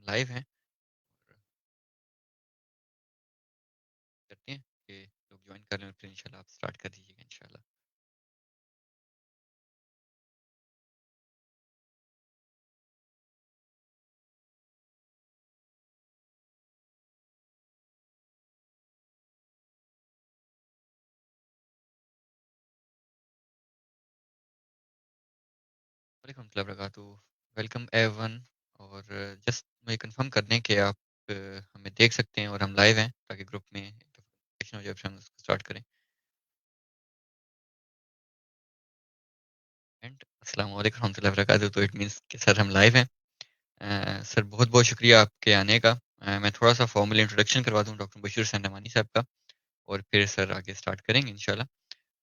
Live हैं और करते हैं कि लोग जॉइन कर लें और फिर इंशाल्लाह आप स्टार्ट कर दीजिएगा इंशाल्लाह। वालेकुम अस्सलाम वबरकातुहू। Welcome everyone. और जस्ट मुझे कंफर्म कर दें कि आप हमें देख सकते हैं और हम लाइव हैं ताकि ग्रुप में हो जाए फिर हम उसको स्टार्ट करें। एंड अस्सलाम वालेकुम रहमतुल्लाहि व बरकातुहू। तो इट मींस कि सर हम लाइव हैं। सर बहुत बहुत शुक्रिया आपके आने का। मैं थोड़ा सा फॉर्मल इंट्रोडक्शन करवा दूं डॉक्टर बशीर सहनमानी साहब का और फिर सर आगे स्टार्ट करेंगे इंशाल्लाह।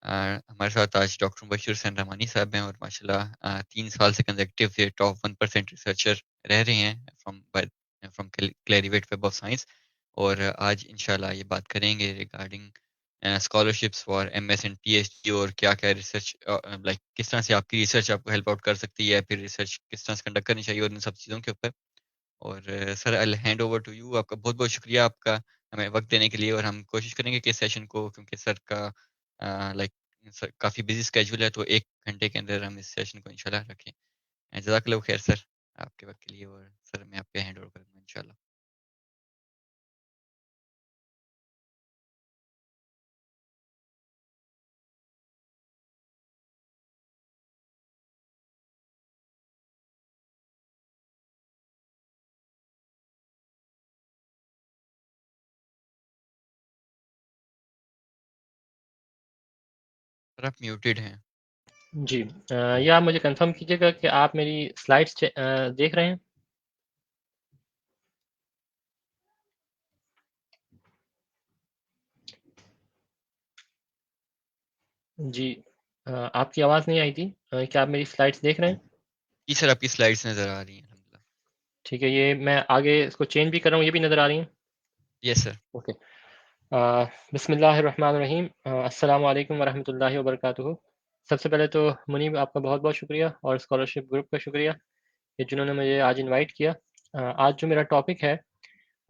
हमारे साथ आज डॉक्टर बशीर हसन रहमानी साहब हैं और माशाल्लाह 3 साल से कंसेक्यूटिव ये टॉप 1% रिसर्चर रह रहे हैं फ्रॉम क्लेरिवेट वेब ऑफ साइंस। और आज इंशाल्लाह ये बात करेंगे regarding scholarships for MS and PhD और क्या क्या रिसर्च लाइक किस तरह से आपकी रिसर्च आपको हेल्प आउट कर सकती है, फिर रिसर्च किस तरह से कंडक्ट करनी चाहिए और इन सब चीज़ों के ऊपर। और sir I hand over to you. आपका बहुत बहुत शुक्रिया आपका हमें वक्त देने के लिए और हम कोशिश करेंगे कि इस सेशन को, क्योंकि सर का लाइक सर काफ़ी बिजी स्केड्यूल है, तो 1 घंटे के अंदर हम इस सेशन को इंशाल्लाह रखें। जज़ाकल्लाहु खैर सर आपके वक्त के लिए। और सर मैं आपके हैंड ओवर करूँगा इंशाल्लाह। सर आप म्यूटेड हैं। जी ये आप मुझे कंफर्म कीजिएगा कि आप मेरी स्लाइड्स देख रहे हैं। जी आपकी आवाज़ नहीं आई थी। क्या आप मेरी स्लाइड्स देख रहे हैं? जी सर आपकी स्लाइड्स नज़र आ रही हैं अल्हम्दुलिल्लाह। ठीक है, ये मैं आगे इसको चेंज भी कर रहा हूँ, ये भी नज़र आ रही हैं? Yes sir. ओके। बिस्मिल्लाहिर्रहमानिर्रहीम। अस्सलामु अलैकुम वरहमतुल्लाहि वबरकातुहू। सबसे पहले तो मुनीब आपका बहुत-बहुत शुक्रिया और स्कॉलरशिप ग्रुप का शुक्रिया कि जिन्होंने मुझे आज इनवाइट किया। आज जो मेरा टॉपिक है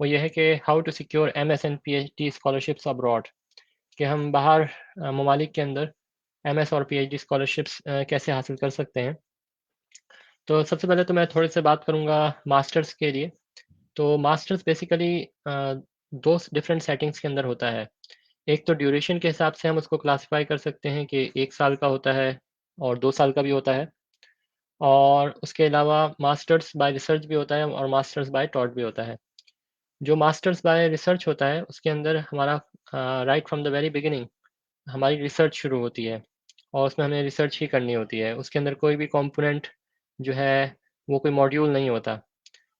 वो ये है कि how to secure MS and PhD scholarships abroad, कि हम बाहर ममालिक के अंदर एमएस और पीएचडी स्कॉलरशिप्स कैसे हासिल कर सकते हैं। तो सबसे पहले तो मैं थोड़े से बात करूँगा मास्टर्स के लिए। तो मास्टर्स बेसिकली 2 डिफरेंट सेटिंग्स के अंदर होता है। एक तो ड्यूरेशन के हिसाब से हम उसको क्लासिफ़ाई कर सकते हैं कि 1 साल का होता है और 2 साल का भी होता है। और उसके अलावा मास्टर्स बाय रिसर्च भी होता है और मास्टर्स बाय टॉट भी होता है। जो मास्टर्स बाय रिसर्च होता है उसके अंदर हमारा right from the very beginning हमारी रिसर्च शुरू होती है और उसमें हमें रिसर्च ही करनी होती है। उसके अंदर कोई भी कंपोनेंट जो है वो कोई मॉड्यूल नहीं होता।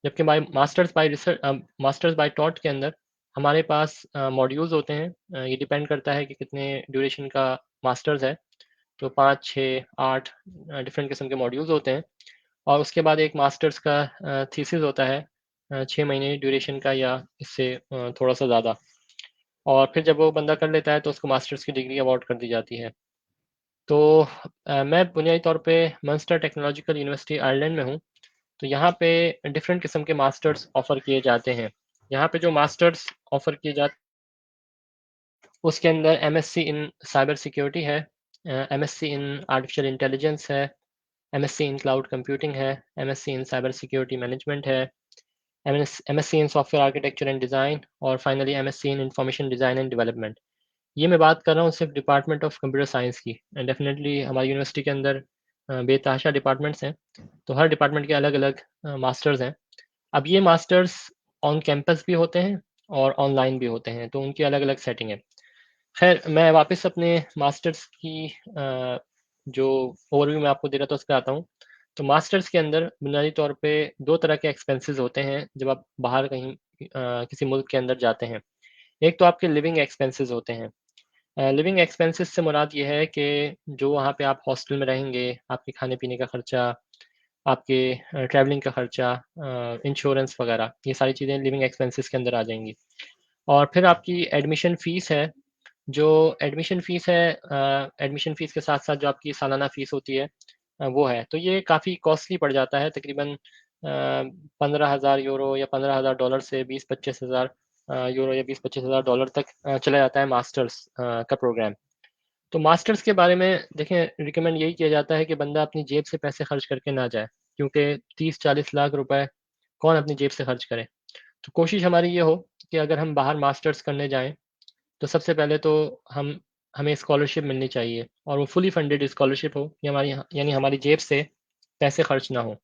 जबकि बाय मास्टर्स बाय टॉट के अंदर हमारे पास मॉड्यूल्स होते हैं। ये डिपेंड करता है कि कितने ड्यूरेशन का मास्टर्स है। तो 5, 6, 8 डिफरेंट किस्म के मॉड्यूल्स होते हैं और उसके बाद एक मास्टर्स का थीसिस होता है 6 महीने ड्यूरेशन का या इससे थोड़ा-सा ज़्यादा। और फिर जब वो बंदा कर लेता है तो उसको मास्टर्स की डिग्री अवार्ड कर दी जाती है। तो मैं बुनियादी तौर पे मन्स्टर टेक्नोलॉजिकल यूनिवर्सिटी आयरलैंड में हूँ। तो यहाँ पे डिफरेंट किस्म के मास्टर्स ऑफ़र किए जाते हैं। यहाँ पे जो मास्टर्स ऑफ़र किए जाते उसके अंदर एमएससी इन साइबर सिक्योरिटी है, एमएससी इन आर्टिफिशियल इंटेलिजेंस है, एमएससी इन क्लाउड कंप्यूटिंग है, MSc in cyber security management है, MSc in software architecture and design और finally MSc in information design and development. ये मैं बात कर रहा हूँ सिर्फ डिपार्टमेंट ऑफ कंप्यूटर साइंस की। डेफिनेटली हमारी यूनिवर्सिटी के अंदर बेतहाशा डिपार्टमेंट्स हैं, तो हर डिपार्टमेंट के अलग-अलग मास्टर्स हैं। अब ये मास्टर्स ऑन कैंपस भी होते हैं और ऑनलाइन भी होते हैं, तो उनकी अलग-अलग सेटिंग है। ख़ैर मैं वापस अपने मास्टर्स की जो ओवरव्यू मैं आपको दे रहा था उस पे आता हूँ। तो मास्टर्स के अंदर बुनियादी तौर पे 2 तरह के एक्सपेंसेस होते हैं जब आप बाहर कहीं किसी मुल्क के अंदर जाते हैं। एक तो आपके लिविंग एक्सपेंसेस होते हैं। लिविंग एक्सपेंसेस से मुराद ये है कि जो वहाँ पे आप हॉस्टल में रहेंगे, आपके खाने-पीने का खर्चा, आपके ट्रैवलिंग का खर्चा, इंश्योरेंस वगैरह, ये सारी चीज़ें लिविंग एक्सपेंसेस के अंदर आ जाएँगी। और फिर आपकी एडमिशन फ़ीस है, जो एडमिशन फ़ीस है एडमिशन फ़ीस के साथ-साथ जो आपकी सालाना फ़ीस होती है वो है। तो ये काफ़ी कॉस्टली पड़ जाता है, तकरीबन €15,000 या $15,000 से 20-25 हज़ार यूरो या 20-25 हज़ार डॉलर तक चला जाता है मास्टर्स का प्रोग्राम। तो मास्टर्स के बारे में देखें, रिकमेंड यही किया जाता है कि बंदा अपनी जेब से पैसे खर्च करके ना जाए, क्योंकि 30-40 लाख रुपए कौन अपनी जेब से खर्च करे। तो कोशिश हमारी ये हो कि अगर हम बाहर मास्टर्स करने जाएँ, तो सबसे पहले तो हम हमें स्कॉलरशिप मिलनी चाहिए और वो फुली फंडेड स्कॉलरशिप हो कि हमारी यानी हमारी जेब से पैसे खर्च ना हो।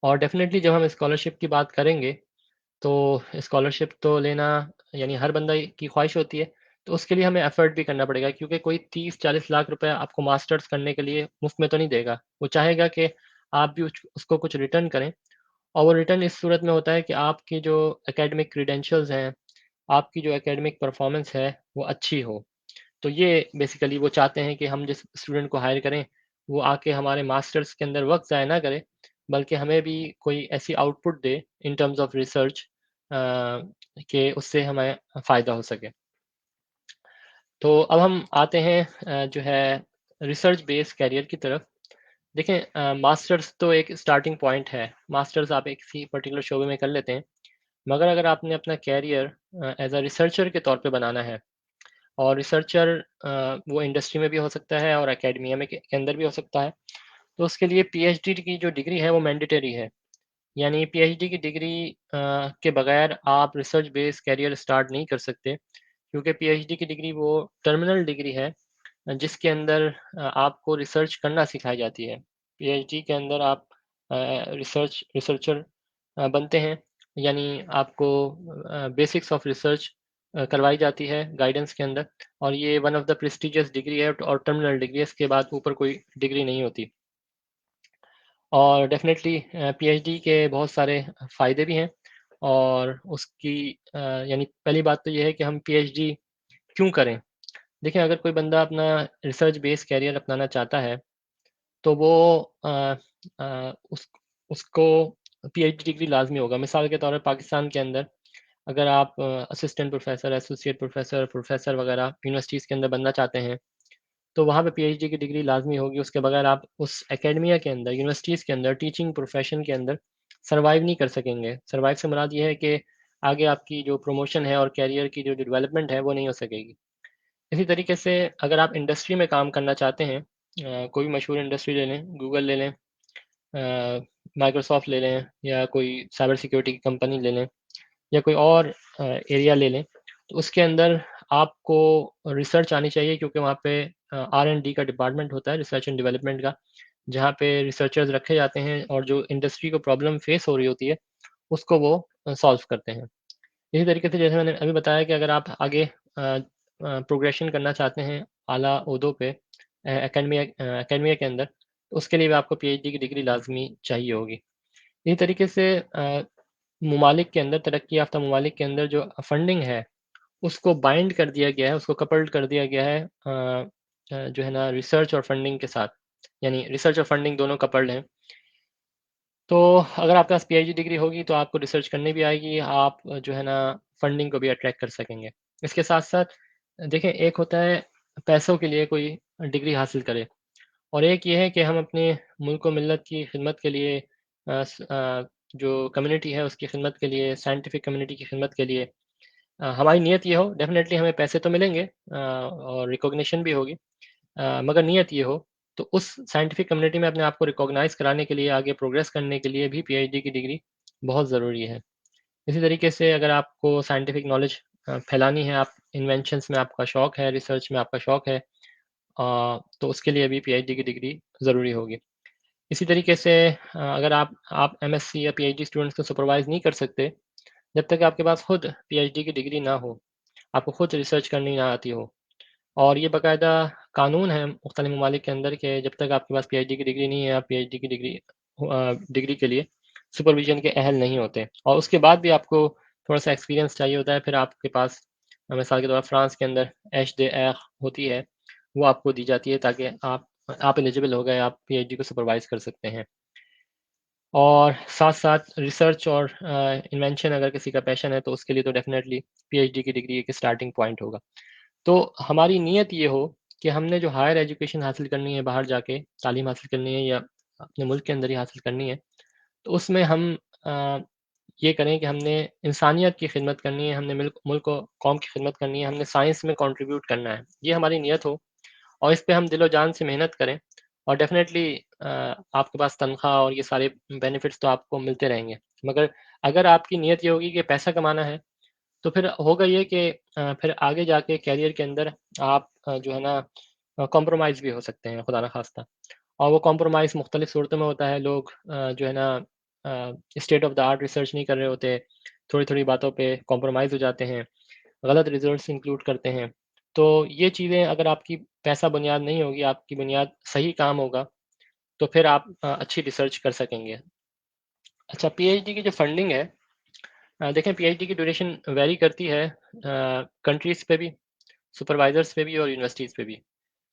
और डेफ़िनेटली जब हम स्कॉलरशिप की बात करेंगे, तो स्कॉलरशिप तो लेना यानी हर बंदा की ख्वाहिश होती है, तो उसके लिए हमें एफ़र्ट भी करना पड़ेगा, क्योंकि कोई 30-40 लाख रुपए आपको मास्टर्स करने के लिए मुफ़्त में तो नहीं देगा। वो चाहेगा कि आप भी उसको कुछ रिटर्न करें, और वो रिटर्न इस सूरत में होता है कि आपकी जो एकेडमिक क्रेडेंशियल्स हैं, आपकी जो एकेडमिक परफ़ॉर्मेंस है, वो अच्छी हो। तो ये बेसिकली वो चाहते हैं कि हम जिस स्टूडेंट को हायर करें, वो आके हमारे मास्टर्स के अंदर वक़्त ज़ाया ना करे, बल्कि हमें भी कोई ऐसी output they in terms of research कि उससे हमें फ़ायदा हो सके। तो अब हम आते हैं जो है रिसर्च बेस्ड करियर की तरफ। देखें, मास्टर्स तो एक स्टार्टिंग पॉइंट है। मास्टर्स आप एक किसी पर्टिकुलर शोबे में कर लेते हैं, मगर अगर आपने अपना करियर एज़ अ रिसर्चर के तौर पे बनाना है, और रिसर्चर वो इंडस्ट्री में भी हो सकता है और एकेडमिया में के अंदर भी हो सकता है। तो उसके लिए पीएचडी की जो डिग्री है वो मैंडेटरी है। यानी पीएचडी की डिग्री के बगैर आप रिसर्च बेस्ड करियर स्टार्ट नहीं कर सकते, क्योंकि पीएचडी की डिग्री वो टर्मिनल डिग्री है जिसके अंदर आपको रिसर्च करना सिखाई जाती है। पीएचडी के अंदर आप रिसर्चर बनते हैं, यानी आपको बेसिक्स ऑफ रिसर्च करवाई जाती है गाइडेंस के अंदर, और ये one of the prestigious degree है और टर्मिनल डिग्री है, इसके बाद ऊपर कोई डिग्री नहीं होती। और डेफ़िनेटली पीएचडी के बहुत सारे फ़ायदे भी हैं, और उसकी यानी पहली बात तो ये है कि हम पीएचडी क्यों करें? देखिए, अगर कोई बंदा अपना रिसर्च बेस्ड करियर अपनाना चाहता है, तो वो अ उस उसको पीएचडी डिग्री लाज़मी होगा। मिसाल के तौर पे पाकिस्तान के अंदर अगर आप assistant professor, associate professor, professor वग़ैरह यूनिवर्सिटीज़ के अंदर बनना चाहते हैं, तो वहाँ पे पीएचडी की डिग्री लाज़मी होगी। उसके बगैर आप उस एकेडमिया के अंदर, यूनिवर्सिटीज़ के अंदर, टीचिंग प्रोफ़ेशन के अंदर सर्वाइव नहीं कर सकेंगे। सर्वाइव से मुराद ये है कि आगे आपकी जो प्रमोशन है और करियर की जो डेवलपमेंट है, वो नहीं हो सकेगी। इसी तरीके से अगर आप इंडस्ट्री में काम करना चाहते हैं, कोई भी मशहूर इंडस्ट्री ले लें, गूगल ले लें, माइक्रोसॉफ्ट ले लें, या कोई साइबर सिक्योरिटी की कंपनी ले लें, या कोई और एरिया ले लें, तो उसके अंदर आपको रिसर्च आनी चाहिए, क्योंकि वहाँ पे आर-एंड-डी का डिपार्टमेंट होता है, रिसर्च एंड डेवलपमेंट का, जहाँ पे रिसर्चर्स रखे जाते हैं और जो इंडस्ट्री को प्रॉब्लम फेस हो रही होती है, उसको वो सॉल्व करते हैं। इसी तरीके से जैसे मैंने अभी बताया कि अगर आप आगे प्रोग्रेशन करना चाहते हैं आला ओहदों पे एकेडमिया के अंदर, तो उसके लिए भी आपको पीएचडी की डिग्री लाज़मी चाहिए होगी। इसी तरीके से ममालिक के अंदर, तरक्की याफ़्ता ममालिक के अंदर जो फंडिंग है, उसको बाइंड कर दिया गया है, उसको कपल्ड कर दिया गया है जो है ना रिसर्च और फंडिंग के साथ। यानी रिसर्च और फंडिंग दोनों कपल्ड हैं। तो अगर आपके पास पीएचडी डिग्री होगी तो आपको रिसर्च करनी भी आएगी, आप जो है ना फंडिंग को भी अट्रैक्ट कर सकेंगे। इसके साथ-साथ देखें, एक होता है पैसों के लिए कोई डिग्री हासिल करे, और एक ये है कि हम अपने मुल्क व मिल्लत की खिदमत के लिए जो कम्युनिटी है उसकी खिदमत के लिए, साइंटिफिक कम्युनिटी की खिदमत के लिए हमारी नीयत ये हो, डेफ़िनेटली हमें पैसे तो मिलेंगे और रिकॉग्निशन भी होगी। मगर नीयत ये हो, तो उस साइंटिफिक कम्युनिटी में अपने आप को रिकॉग्नाइज़ कराने के लिए, आगे प्रोग्रेस करने के लिए भी पीएचडी की डिग्री बहुत ज़रूरी है। इसी तरीके से अगर आपको साइंटिफिक नॉलेज फैलानी है, आप इन्वेंशंस में आपका शौक है, रिसर्च में आपका शौक है, तो उसके लिए भी पीएचडी की डिग्री ज़रूरी होगी। इसी तरीके से अगर आप एमएससी या पीएचडी स्टूडेंट्स को सुपरवाइज़ नहीं कर सकते, जब तक आपके पास खुद पीएचडी की डिग्री ना हो, आपको खुद रिसर्च करनी ना आती हो। और ये बाकायदा कानून है मुख्तलिफ़ ममालिक के अंदर कि जब तक आपके पास पीएचडी की डिग्री नहीं है, आप पीएचडी की डिग्री के लिए सुपरविज़न के अहल नहीं होते। और उसके बाद भी आपको थोड़ा-सा एक्सपीरियंस चाहिए होता है, फिर आपके पास मिसाल के तौर पर फ्रांस के अंदर एच.डे.एख होती है, वो आपको दी जाती है ताकि आप एलिजिबल हो गए, आप पीएचडी को सुपरवाइज़ कर सकते हैं। और साथ-साथ रिसर्च और इन्वेंशन अगर किसी का पैशन है, तो उसके लिए तो डेफ़िनेटली पीएचडी की डिग्री एक स्टार्टिंग पॉइंट होगा। तो हमारी नीयत ये हो कि हमने जो हायर एजुकेशन हासिल करनी है, बाहर जाके तालीम हासिल करनी है या अपने मुल्क के अंदर ही हासिल करनी है, तो उसमें हम ये करें कि हमने इंसानियत की खिदमत करनी है, हमने मुल्क और कौम की खिदमत करनी है, हमने साइंस में कंट्रीब्यूट करना है। ये हमारी नीयत हो और इस पे हम दिलो-जान से मेहनत करें और डेफ़िनेटली आपके पास तनख़्वाह और ये सारे बेनिफिट्स तो आपको मिलते रहेंगे। मगर अगर आपकी नीयत ये होगी कि पैसा कमाना है, तो फिर होगा ये कि फिर आगे जाके करियर के अंदर आप जो है ना कॉम्प्रोमाइज़ भी हो सकते हैं, खुदा ना ख़ास्ता। और वो कॉम्प्रोमाइज़ मुख्तलिफ़ सूरतों में होता है। लोग जो है ना state of the art research नहीं कर रहे होते, थोड़ी-थोड़ी बातों पे कॉम्प्रोमाइज़ हो जाते हैं, गलत रिज़ल्ट्स इंक्लूड करते हैं। तो ये चीज़ें अगर आपकी पैसा बुनियाद नहीं होगी, आपकी बुनियाद सही काम होगा, तो फिर आप अच्छी रिसर्च कर सकेंगे। अच्छा, पीएचडी की जो फंडिंग है, देखें पीएचडी की ड्यूरेशन वैरी करती है कंट्रीज़ पे भी, सुपरवाइज़र्स पे भी और यूनिवर्सिटीज़ पे भी।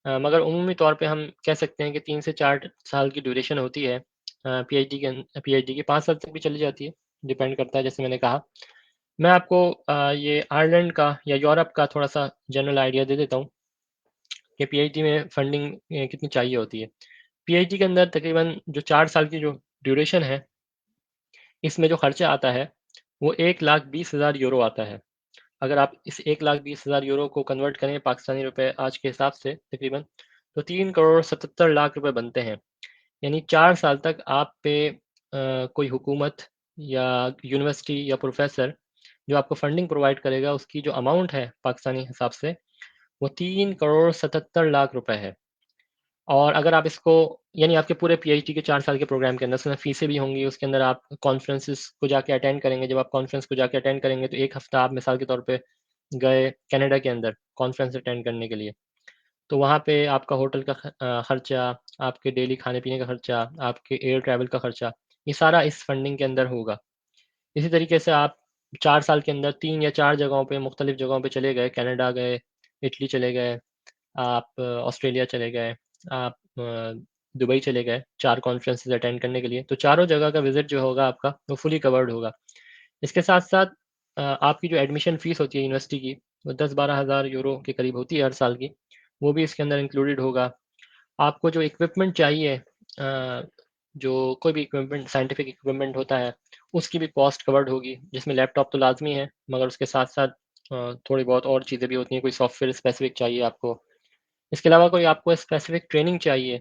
मगर उमूमी तौर पे हम कह सकते हैं कि 3 से 4 साल की ड्यूरेशन होती है पीएचडी की 5 साल तक भी चली जाती है, डिपेंड करता है जैसे मैंने कहा। मैं आपको ये आयरलैंड का या यूरोप का थोड़ा-सा जनरल आइडिया दे देता हूँ कि पीएचडी में फंडिंग कितनी चाहिए होती है। पीएचडी के अंदर तकरीबन जो 4 साल की जो ड्यूरेशन है, इसमें जो खर्चा आता है, वो 1,20,000 यूरो आता है। अगर आप इस 1,20,000 यूरो को कन्वर्ट करें पाकिस्तानी रुपए आज के हिसाब से तकरीबन, तो 3 करोड़ 77 लाख रुपए बनते हैं। यानी 4 साल तक आप पे कोई हुकूमत या यूनिवर्सिटी या प्रोफ़ेसर जो आपको फंडिंग प्रोवाइड करेगा, उसकी जो अमाउंट है पाकिस्तानी हिसाब से, वो 3 करोड़ 77 लाख रुपए है। और अगर आप इसको यानी आपके पूरे पीएचडी के 4 साल के प्रोग्राम के अंदर उसमें फ़ीसें भी होंगी, उसके अंदर आप कॉन्फ्रेंसेस को जाके अटेंड करेंगे। जब आप कॉन्फ्रेंस को जाके अटेंड करेंगे, तो 1 हफ़्ता आप मिसाल के तौर पे गए कनाडा के अंदर कॉन्फ्रेंस अटेंड करने के लिए। तो वहाँ पे आपका होटल का खर्चा, आपके डेली खाने-पीने का खर्चा, आपके एयर ट्रैवल का खर्चा, ये सारा इस फंडिंग के अंदर होगा। इसी तरीके से आप 4 साल के अंदर 3 या 4 जगहों पे मुख्तलिफ जगहों पे चले गए, कनाडा गए, इटली चले गए, आप ऑस्ट्रेलिया चले गए, आप दुबई चले गए 4 कॉन्फ्रेंसेस अटेंड करने के लिए, तो चारों जगह का विज़िट जो होगा आपका, वो फुली कवर्ड होगा। इसके साथ-साथ आपकी जो एडमिशन फ़ीस होती है यूनिवर्सिटी की, वो 10-12 हज़ार यूरो के करीब होती है हर साल की, वो भी इसके अंदर इंक्लूडेड होगा। आपको जो इक्विपमेंट चाहिए जो कोई भी इक्विपमेंट साइंटिफिक इक्विपमेंट होता है, उसकी भी कॉस्ट कवर्ड होगी, जिसमें लैपटॉप तो लाज़मी है, मगर उसके साथ-साथ थोड़ी बहुत और चीज़ें भी होती हैं, कोई सॉफ्टवेयर स्पेसिफ़िक चाहिए आपको। इसके अलावा कोई आपको स्पेसिफ़िक ट्रेनिंग चाहिए,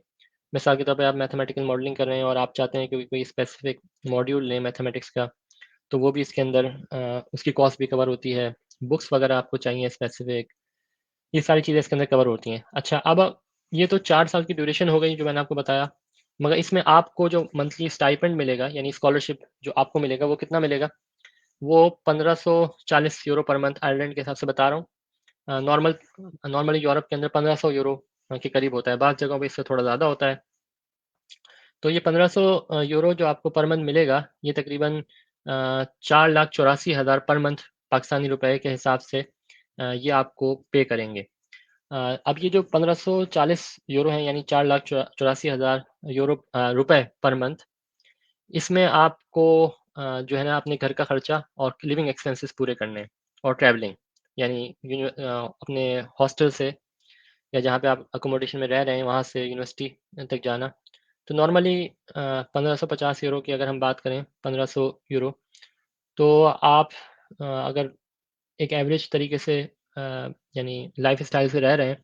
मिसाल के तौर पे आप मैथमेटिकल मॉडलिंग कर रहे हैं और आप चाहते हैं कि कोई स्पेसिफ़िक मॉड्यूल लें मैथमेटिक्स का, तो वो भी इसके अंदर उसकी कॉस्ट भी कवर होती है। बुक्स वगैरह आपको चाहिए स्पेसिफ़िक, ये सारी चीज़ें इसके अंदर कवर होती हैं। अच्छा, अब ये तो 4 साल की ड्यूरेशन हो गई जो मैंने आपको बताया, मगर इसमें आपको जो मंथली स्टाइपेंड मिलेगा यानी स्कॉलरशिप जो आपको मिलेगा वो कितना मिलेगा? वो 1540 यूरो पर मंथ आयरलैंड के हिसाब से बता रहा हूँ। नॉर्मली यूरोप के अंदर 1500 यूरो के करीब होता है, बाज़ जगहों पे इससे थोड़ा ज़्यादा होता है। तो ये 1500 यूरो जो आपको पर मंथ मिलेगा, ये तकरीबन 4,84,000 पर मंथ पाकिस्तानी रुपए के हिसाब से ये आपको पे करेंगे। अब ये जो 1540 यूरो हैं यानी 4,84,000 रुपए पर मंथ, इसमें आपको जो है ना अपने घर का खर्चा और लिविंग एक्सपेंसेस पूरे करने हैं और ट्रैवलिंग यानी अपने हॉस्टल से या जहाँ पे आप अकोमोडेशन में रह रहे हैं, वहाँ से यूनिवर्सिटी तक जाना। तो नॉर्मली 1550 यूरो की अगर हम बात करें, 1500 यूरो, तो आप अगर एक एवरेज तरीके से यानी लाइफ़स्टाइल से रह रहे हैं,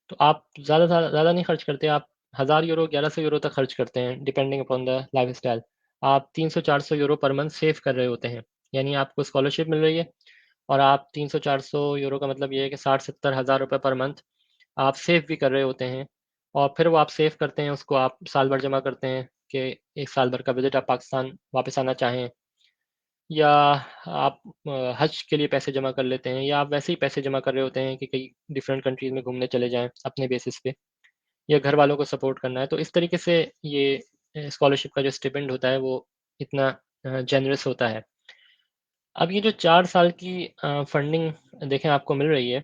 तो आप ज़्यादा नहीं खर्च करते, आप 1000 यूरो, 1100 यूरो तक खर्च करते हैं, डिपेंडिंग अपॉन द लाइफ़स्टाइल। आप 300-400 यूरो पर मंथ सेव कर रहे होते हैं, यानी आपको स्कॉलरशिप मिल रही है और आप 300-400 यूरो का मतलब ये है कि 60-70 हज़ार रुपए पर मंथ आप सेव भी कर रहे होते हैं और फिर वो आप सेव करते हैं, उसको आप साल भर जमा करते हैं कि 1 साल भर का बजट आप पाकिस्तान वापस आना चाहें या आप हज के लिए पैसे जमा कर लेते हैं या आप वैसे ही पैसे जमा कर रहे होते हैं कि कई डिफरेंट कंट्रीज़ में घूमने चले जाएँ अपने बेसिस पे या घर वालों को सपोर्ट करना है। तो इस तरीके से ये स्कॉलरशिप का जो स्टिपेंड होता है वो इतना जेनरस होता है। अब ये जो 4 साल की फंडिंग देखें आपको मिल रही है,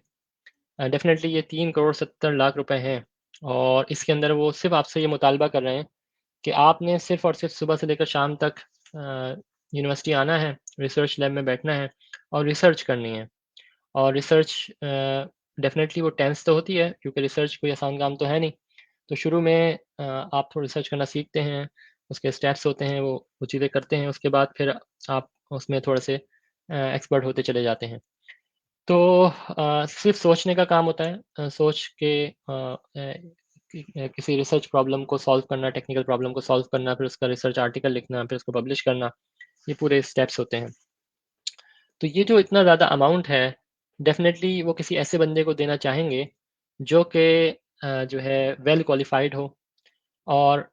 डेफ़िनेटली ये 3 करोड़ 70 लाख रुपए हैं और इसके अंदर वो सिर्फ़ आपसे ये मुतालबा कर रहे हैं कि आपने सिर्फ़ और सिर्फ़ सुबह से लेकर शाम तक यूनिवर्सिटी आना है, रिसर्च लैब में बैठना है और रिसर्च करनी है। और रिसर्च डेफ़िनेटली वो टेंस तो होती है क्योंकि रिसर्च कोई आसान काम तो है नहीं। तो शुरू में आप थोड़ा रिसर्च करना सीखते हैं, उसके स्टेप्स होते हैं, वो चीज़ें करते हैं, उसके बाद फिर आप उसमें थोड़े से एक्सपर्ट होते चले जाते हैं। तो सिर्फ़ सोचने का काम होता है, सोच के किसी रिसर्च प्रॉब्लम को सॉल्व करना, टेक्निकल प्रॉब्लम को सॉल्व करना, फिर उसका रिसर्च आर्टिकल लिखना, फिर उसको पब्लिश करना, ये पूरे स्टेप्स होते हैं। तो ये जो इतना ज़्यादा अमाउंट है, डेफ़िनेटली वो किसी ऐसे बंदे को देना चाहेंगे, जो कि जो है वेल क्वालिफ़ाइड हो और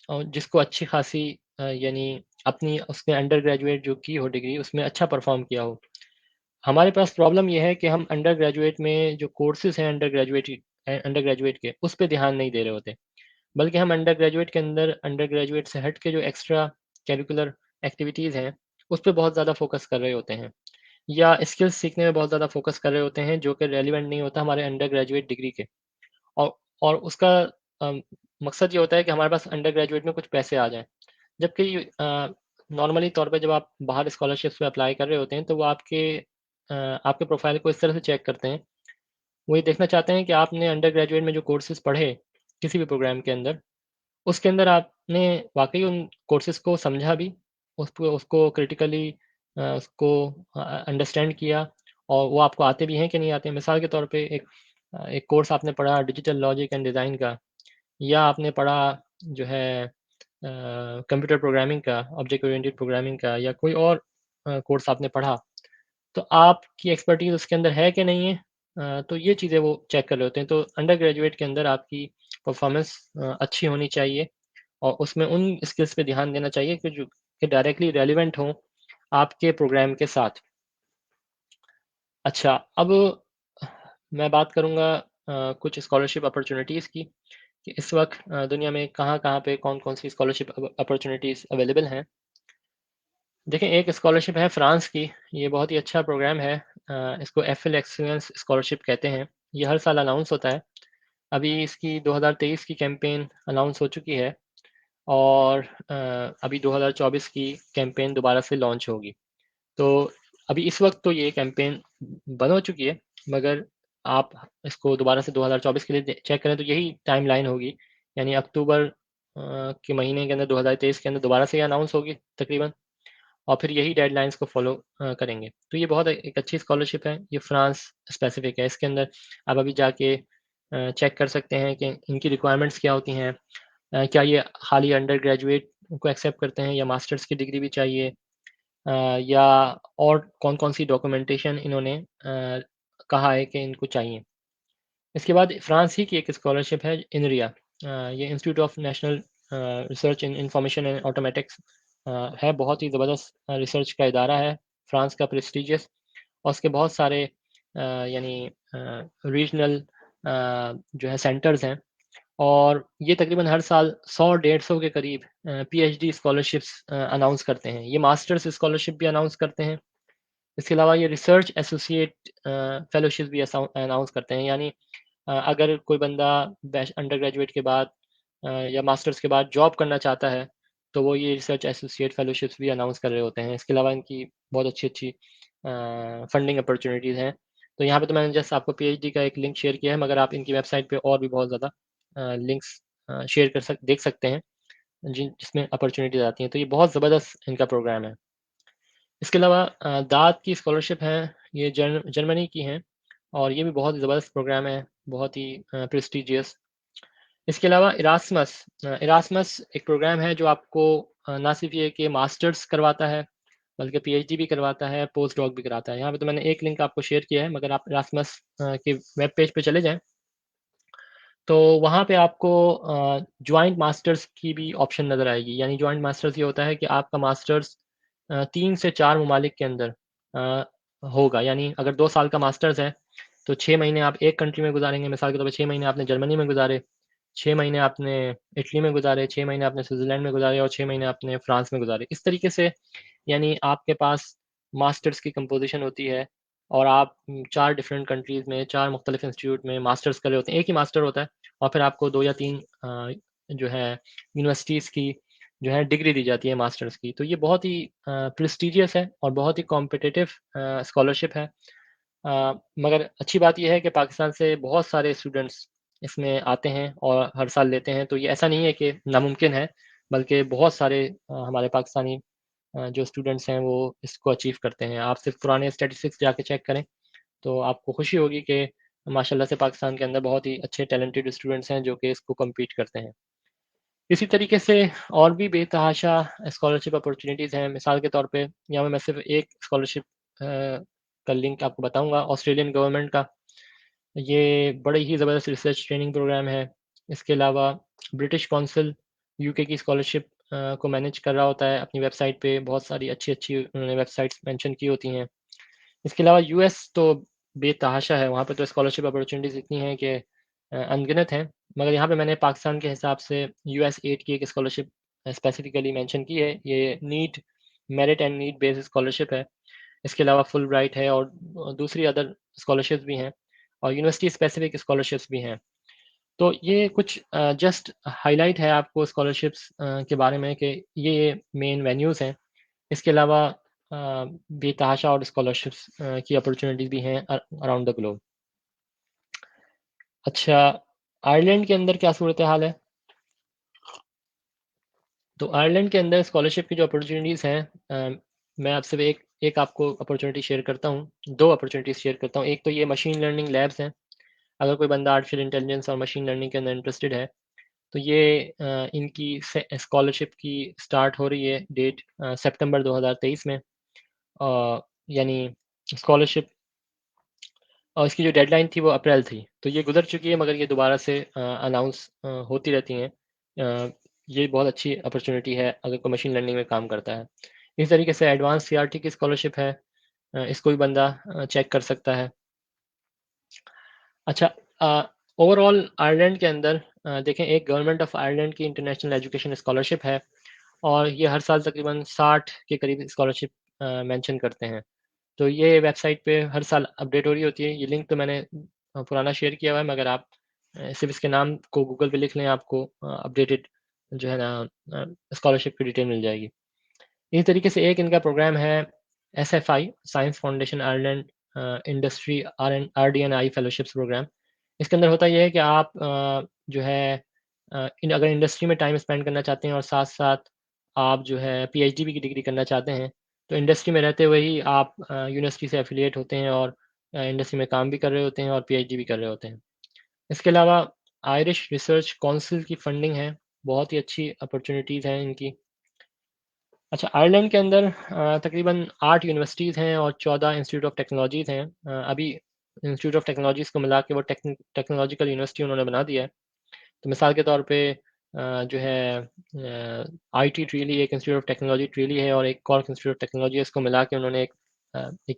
जिसको अच्छी खासी यानी अपनी उसने अंडर ग्रेजुएट जो की हो डिग्री, उसमें अच्छा परफ़ॉर्म किया हो। हमारे पास प्रॉब्लम ये है कि हम अंडर ग्रेजुएट में जो कोर्सेज़ हैं अंडर ग्रेजुएट के, उस पे ध्यान नहीं दे रहे होते। बल्कि हम अंडर ग्रेजुएट के अंदर अंडर ग्रेजुएट से हट के जो एक्स्ट्रा करिकुलर एक्टिविटीज़ हैं, उस पे बहुत ज़्यादा फ़ोकस कर रहे होते हैं। या स्किल्स सीखने में बहुत ज़्यादा फ़ोकस कर रहे होते हैं, जो कि रेलेवेंट नहीं होता हमारे अंडर ग्रेजुएट डिग्री के। और और उसका अम, मकसद ये होता है कि हमारे पास अंडर ग्रेजुएट में कुछ पैसे आ जाएँ। जबकि नॉर्मली तौर पे जब आप बाहर स्कॉलरशिप्स पे अप्लाई कर रहे होते हैं, तो वो आपके प्रोफ़ाइल को इस तरह से चेक करते हैं। वो ये देखना चाहते हैं कि आपने अंडर ग्रेजुएट में जो कोर्सेज़ पढ़े, किसी भी प्रोग्राम के अंदर, उसके अंदर आपने वाक़ई उन कोर्सेज़ को समझा भी, उसको उसको क्रिटिकली उसको अंडरस्टैंड किया और वो आपको आते भी हैं कि नहीं आते हैं। मिसाल के तौर पे एक कोर्स आपने पढ़ा डिजिटल लॉजिक एंड डिज़ाइन का, या आपने पढ़ा जो है कंप्यूटर प्रोग्रामिंग का, ऑब्जेक्ट ओरिएंटेड प्रोग्रामिंग का, या कोई और कोर्स आपने पढ़ा, तो आपकी एक्सपर्टीज़ उसके अंदर है कि नहीं है? तो ये चीज़ें वो चेक कर रहे होते हैं। तो अंडर ग्रेजुएट के अंदर आपकी परफ़ॉर्मेंस अच्छी होनी चाहिए और उसमें उन स्किल्स पे ध्यान देना चाहिए कि डायरेक्टली रेलेवेंट हों आपके प्रोग्राम के साथ। अच्छा, अब मैं बात करूँगा कुछ स्कॉलरशिप अपॉर्च्युनिटीज़ की, कि इस वक़्त दुनिया में कहाँ-कहाँ पे कौन-कौन सी स्कॉलरशिप अपॉर्च्युनिटीज़ अवेलेबल हैं। देखिए, एक स्कॉलरशिप है फ्रांस की, ये बहुत ही अच्छा प्रोग्राम है। इसको एफिल एक्सीलेंस स्कॉलरशिप कहते हैं। ये हर साल अनाउंस होता है। अभी इसकी 2023 की कैंपेन अनाउंस हो चुकी है और अभी 2024 की कैंपेन दोबारा से लॉन्च होगी। तो अभी इस वक़्त तो ये कैंपेन बंद हो चुकी है, मगर आप इसको दोबारा से 2024 के लिए चेक करें तो यही टाइमलाइन होगी। यानी अक्टूबर के महीने के अंदर 2023 के अंदर दोबारा से ये अनाउंस होगी तकरीबन, और फिर यही डेडलाइंस को फ़ॉलो करेंगे। तो ये बहुत एक अच्छी स्कॉलरशिप है, ये फ्रांस स्पेसिफ़िक है। इसके अंदर आप अभी जाके चेक कर सकते हैं कि इनकी रिक्वायरमेंट्स क्या होती हैं। क्या ये खाली अंडर ग्रेजुएट को एक्सेप्ट करते हैं या मास्टर्स की डिग्री भी चाहिए, या और कौन-कौन सी डॉक्यूमेंटेशन इन्होंने कहा है कि इनको चाहिए। इसके बाद फ्रांस ही की एक स्कॉलरशिप है इनरिया, ये institute of national research in information and automatics है। बहुत ही ज़बरदस्त रिसर्च का इदारा है, फ्रांस का प्रेस्टीजियस, और उसके बहुत सारे यानी रीजनल जो है सेंटर्स हैं, और ये तकरीबन हर साल 100 डेढ़ 100 के करीब पीएचडी स्कॉलरशिप्स अनाउंस करते हैं। ये मास्टर्स स्कॉलरशिप भी अनाउंस करते हैं। इसके अलावा ये रिसर्च एसोसिएट फेलोशिप भी अनाउंस करते हैं। यानी अगर कोई बंदा अंडर ग्रेजुएट के बाद या मास्टर्स के बाद जॉब करना चाहता है, तो वो ये रिसर्च एसोसिएट फेलोशिप्स भी अनाउंस कर रहे होते हैं। इसके अलावा इनकी बहुत अच्छी-अच्छी फंडिंग अपॉर्च्युनिटीज़ हैं। तो यहाँ पे तो मैंने जस्ट आपको पीएचडी का एक लिंक शेयर किया है, मगर आप इनकी वेबसाइट पे और भी बहुत ज़्यादा लिंक्स शेयर देख सकते हैं, जिसमें अपॉर्च्युनिटीज़ आती हैं। तो ये बहुत ज़बरदस्त इनका प्रोग्राम है। इसके अलावा दाद की स्कॉलरशिप हैं, ये जर्मनी की हैं, और ये भी बहुत ज़बरदस्त प्रोग्राम है, बहुत ही प्रेस्टीजियस। इसके अलावा इरास्मस एक प्रोग्राम है जो आपको ना सिर्फ़ ये कि मास्टर्स करवाता है, बल्कि पीएचडी भी करवाता है, पोस्ट डॉक भी कराता है। यहाँ पे तो मैंने एक लिंक आपको शेयर किया है, मगर आप इरास्मस के वेब पेज पे चले जाएँ, तो वहाँ पे आपको जॉइंट मास्टर्स की भी ऑप्शन नज़र आएगी। यानी जॉइंट मास्टर्स ये होता है कि आपका मास्टर्स 3 से 4 ममालिक के अंदर अ, होगा। यानी अगर 2 साल का मास्टर्स है, तो 6 महीने आप एक कंट्री में गुज़ारेंगे, मिसाल के तौर पे 6 महीने आपने जर्मनी में गुज़ारे, 6 महीने आपने इटली में गुज़ारे, 6 महीने आपने स्विट्ज़रलैंड में गुज़ारे और 6 महीने आपने फ्रांस में गुज़ारे। इस तरीके से यानी आपके पास मास्टर्स की कंपोज़िशन होती है और आप 4 डिफरेंट कंट्रीज़ में, 4 मुख्तलिफ इंस्टीट्यूट में मास्टर्स कर रहे होते हैं। एक ही मास्टर होता है और फिर आपको 2 या 3 जो है यूनिवर्सिटीज़ की जो है डिग्री दी जाती है मास्टर्स की। तो ये बहुत ही प्रेस्टीजियस है और बहुत ही कॉम्पिटिटिव स्कॉलरशिप है। मगर अच्छी बात ये है कि पाकिस्तान से बहुत सारे स्टूडेंट्स इसमें आते हैं और हर साल लेते हैं, तो ये ऐसा नहीं है कि नामुमकिन है, बल्कि बहुत सारे हमारे पाकिस्तानी जो स्टूडेंट्स हैं वो इसको अचीव करते हैं। आप सिर्फ पुराने स्टैटिस्टिक्स जाके चेक करें तो आपको खुशी होगी कि माशाल्लाह से पाकिस्तान के अंदर बहुत ही अच्छे टैलेंटेड स्टूडेंट्स हैं जो कि इसको कम्पीट करते हैं। इसी तरीके से और भी बेतहाशा स्कॉलरशिप अपॉर्चुनिटीज़ हैं। मिसाल के तौर पे यहाँ पे मैं सिर्फ एक स्कॉलरशिप का लिंक आपको बताऊँगा ऑस्ट्रेलियन गवर्नमेंट का। ये बड़े ही ज़बरदस्त रिसर्च ट्रेनिंग प्रोग्राम है। इसके अलावा ब्रिटिश काउंसिल यूके की स्कॉलरशिप को मैनेज कर रहा होता है अपनी वेबसाइट पे बहुत सारी अच्छी-अच्छी उन्होंने वेबसाइट्स मेंशन की होती हैं। इसके अलावा यूएस तो बेतहाशा है, वहाँ पे तो स्कॉलरशिप अपॉर्चुनिटीज़ इतनी हैं कि अनगिनत हैं। मगर यहाँ पे मैंने पाकिस्तान के हिसाब से यूएस एड की एक स्कॉलरशिप स्पेसिफिकली मेंशन की है। ये need merit and need based scholarship है। इसके अलावा फुलब्राइट है और दूसरी अदर स्कॉलरशिप्स भी हैं और यूनिवर्सिटी स्पेसिफिक स्कॉलरशिप्स भी हैं। तो ये कुछ जस्ट हाइलाइट है आपको स्कॉलरशिप्स के बारे में कि ये मेन वेन्यूज़ हैं। इसके अलावा बेतहाशा और स्कॉलरशिप्स की अपॉर्चुनिटीज़ भी हैं अराउंड द ग्लोब। अच्छा, आयरलैंड के अंदर क्या सूरत-ए-हाल है? तो आयरलैंड के अंदर स्कॉलरशिप की जो अपॉर्चुनिटीज़ हैं मैं आपसे एक एक आपको अपॉर्चुनिटी शेयर करता हूँ, 2 अपॉर्चुनिटीज़ शेयर करता हूँ। एक तो ये मशीन लर्निंग लैब्स हैं। अगर कोई बंदा आर्टिफिशियल इंटेलिजेंस और मशीन लर्निंग के अंदर इंटरेस्टेड है, तो ये इनकी से स्कॉलरशिप की स्टार्ट हो रही है डेट सितंबर 2023 में। यानी स्कॉलरशिप और इसकी जो डेडलाइन थी वो अप्रैल थी। तो ये गुज़र चुकी है मगर ये दोबारा से अनाउंस होती रहती हैं। ये बहुत अच्छी अपॉर्च्युनिटी है अगर कोई मशीन लर्निंग में काम करता है। इस तरीके से एडवांस सीआरटी की स्कॉलरशिप है। इसको भी बंदा चेक कर सकता है। अच्छा ओवरऑल आयरलैंड के अंदर देखें एक गवर्नमेंट ऑफ आयरलैंड की इंटरनेशनल एजुकेशन स्कॉलरशिप है और ये हर साल तकरीबन 60 के करीब स्कॉलरशिप मेंशन करते हैं। तो ये वेबसाइट पे हर साल अपडेट हो रही होती है। ये लिंक तो मैंने पुराना शेयर किया हुआ है मगर आप सिर्फ इसके नाम को गूगल पे लिख लें आपको अपडेटेड जो है ना स्कॉलरशिप की डिटेल मिल जाएगी। इसी तरीके से एक इनका प्रोग्राम है SFI science foundation Ireland industry RDNI fellowships programme. इसके अंदर होता ये है कि आप जो है अगर इंडस्ट्री में टाइम स्पेंड करना चाहते हैं और साथ-साथ आप जो है पीएचडी भी की डिग्री करना चाहते हैं, तो इंडस्ट्री में रहते हुए ही आप यूनिवर्सिटी से एफ़िलिएट होते हैं और इंडस्ट्री में काम भी कर रहे होते हैं और पीएचडी भी कर रहे होते हैं। इसके अलावा आयरिश रिसर्च काउंसिल की फंडिंग है, बहुत ही अच्छी अपॉर्च्युनिटीज़ हैं इनकी। अच्छा, आयरलैंड के अंदर तकरीबन 8 यूनिवर्सिटीज़ हैं और 14 इंस्टीट्यूट ऑफ टेक्नोलॉजीज़ हैं। अभी इंस्टीट्यूट ऑफ टेक्नोलॉजीज़ को मिला के वो टेक्नोलॉजिकल यूनिवर्सिटी उन्होंने बना दिया है। तो मिसाल के तौर पे जो है आईटी ट्रीली एक इंस्टीट्यूट ऑफ टेक्नोलॉजी ट्रीली है और एक कॉर्क इंस्टीट्यूट ऑफ टेक्नोलॉजी है, इसको मिला के उन्होंने एक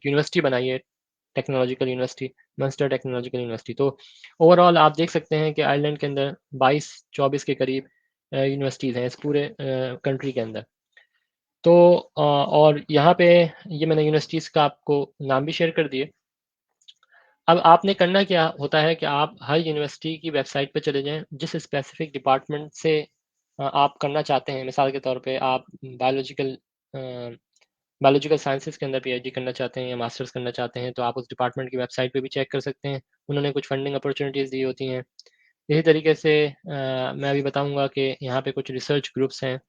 यूनिवर्सिटी बनाई है, technological university, monster technological university. तो ओवरऑल आप देख सकते हैं कि आयरलैंड के अंदर 22-24 के करीब यूनिवर्सिटीज़ हैं इस पूरे कंट्री के अंदर। तो और यहाँ पे ये मैंने यूनिवर्सिटीज़ का आपको नाम भी शेयर कर दिए। अब आपने करना क्या होता है कि आप हर यूनिवर्सिटी की वेबसाइट पे चले जाएँ, जिस स्पेसिफ़िक डिपार्टमेंट से आप करना चाहते हैं। मिसाल के तौर पे आप बायोलॉजिकल साइंसेज़ के अंदर पीएचडी करना चाहते हैं या मास्टर्स करना चाहते हैं, तो आप उस डिपार्टमेंट की वेबसाइट पे भी चेक कर सकते हैं। उन्होंने कुछ फंडिंग अपॉर्च्युनिटीज़ दी होती हैं। इसी तरीके से मैं अभी बताऊँगा कि यहाँ पे कुछ रिसर्च ग्रुप्स हैं।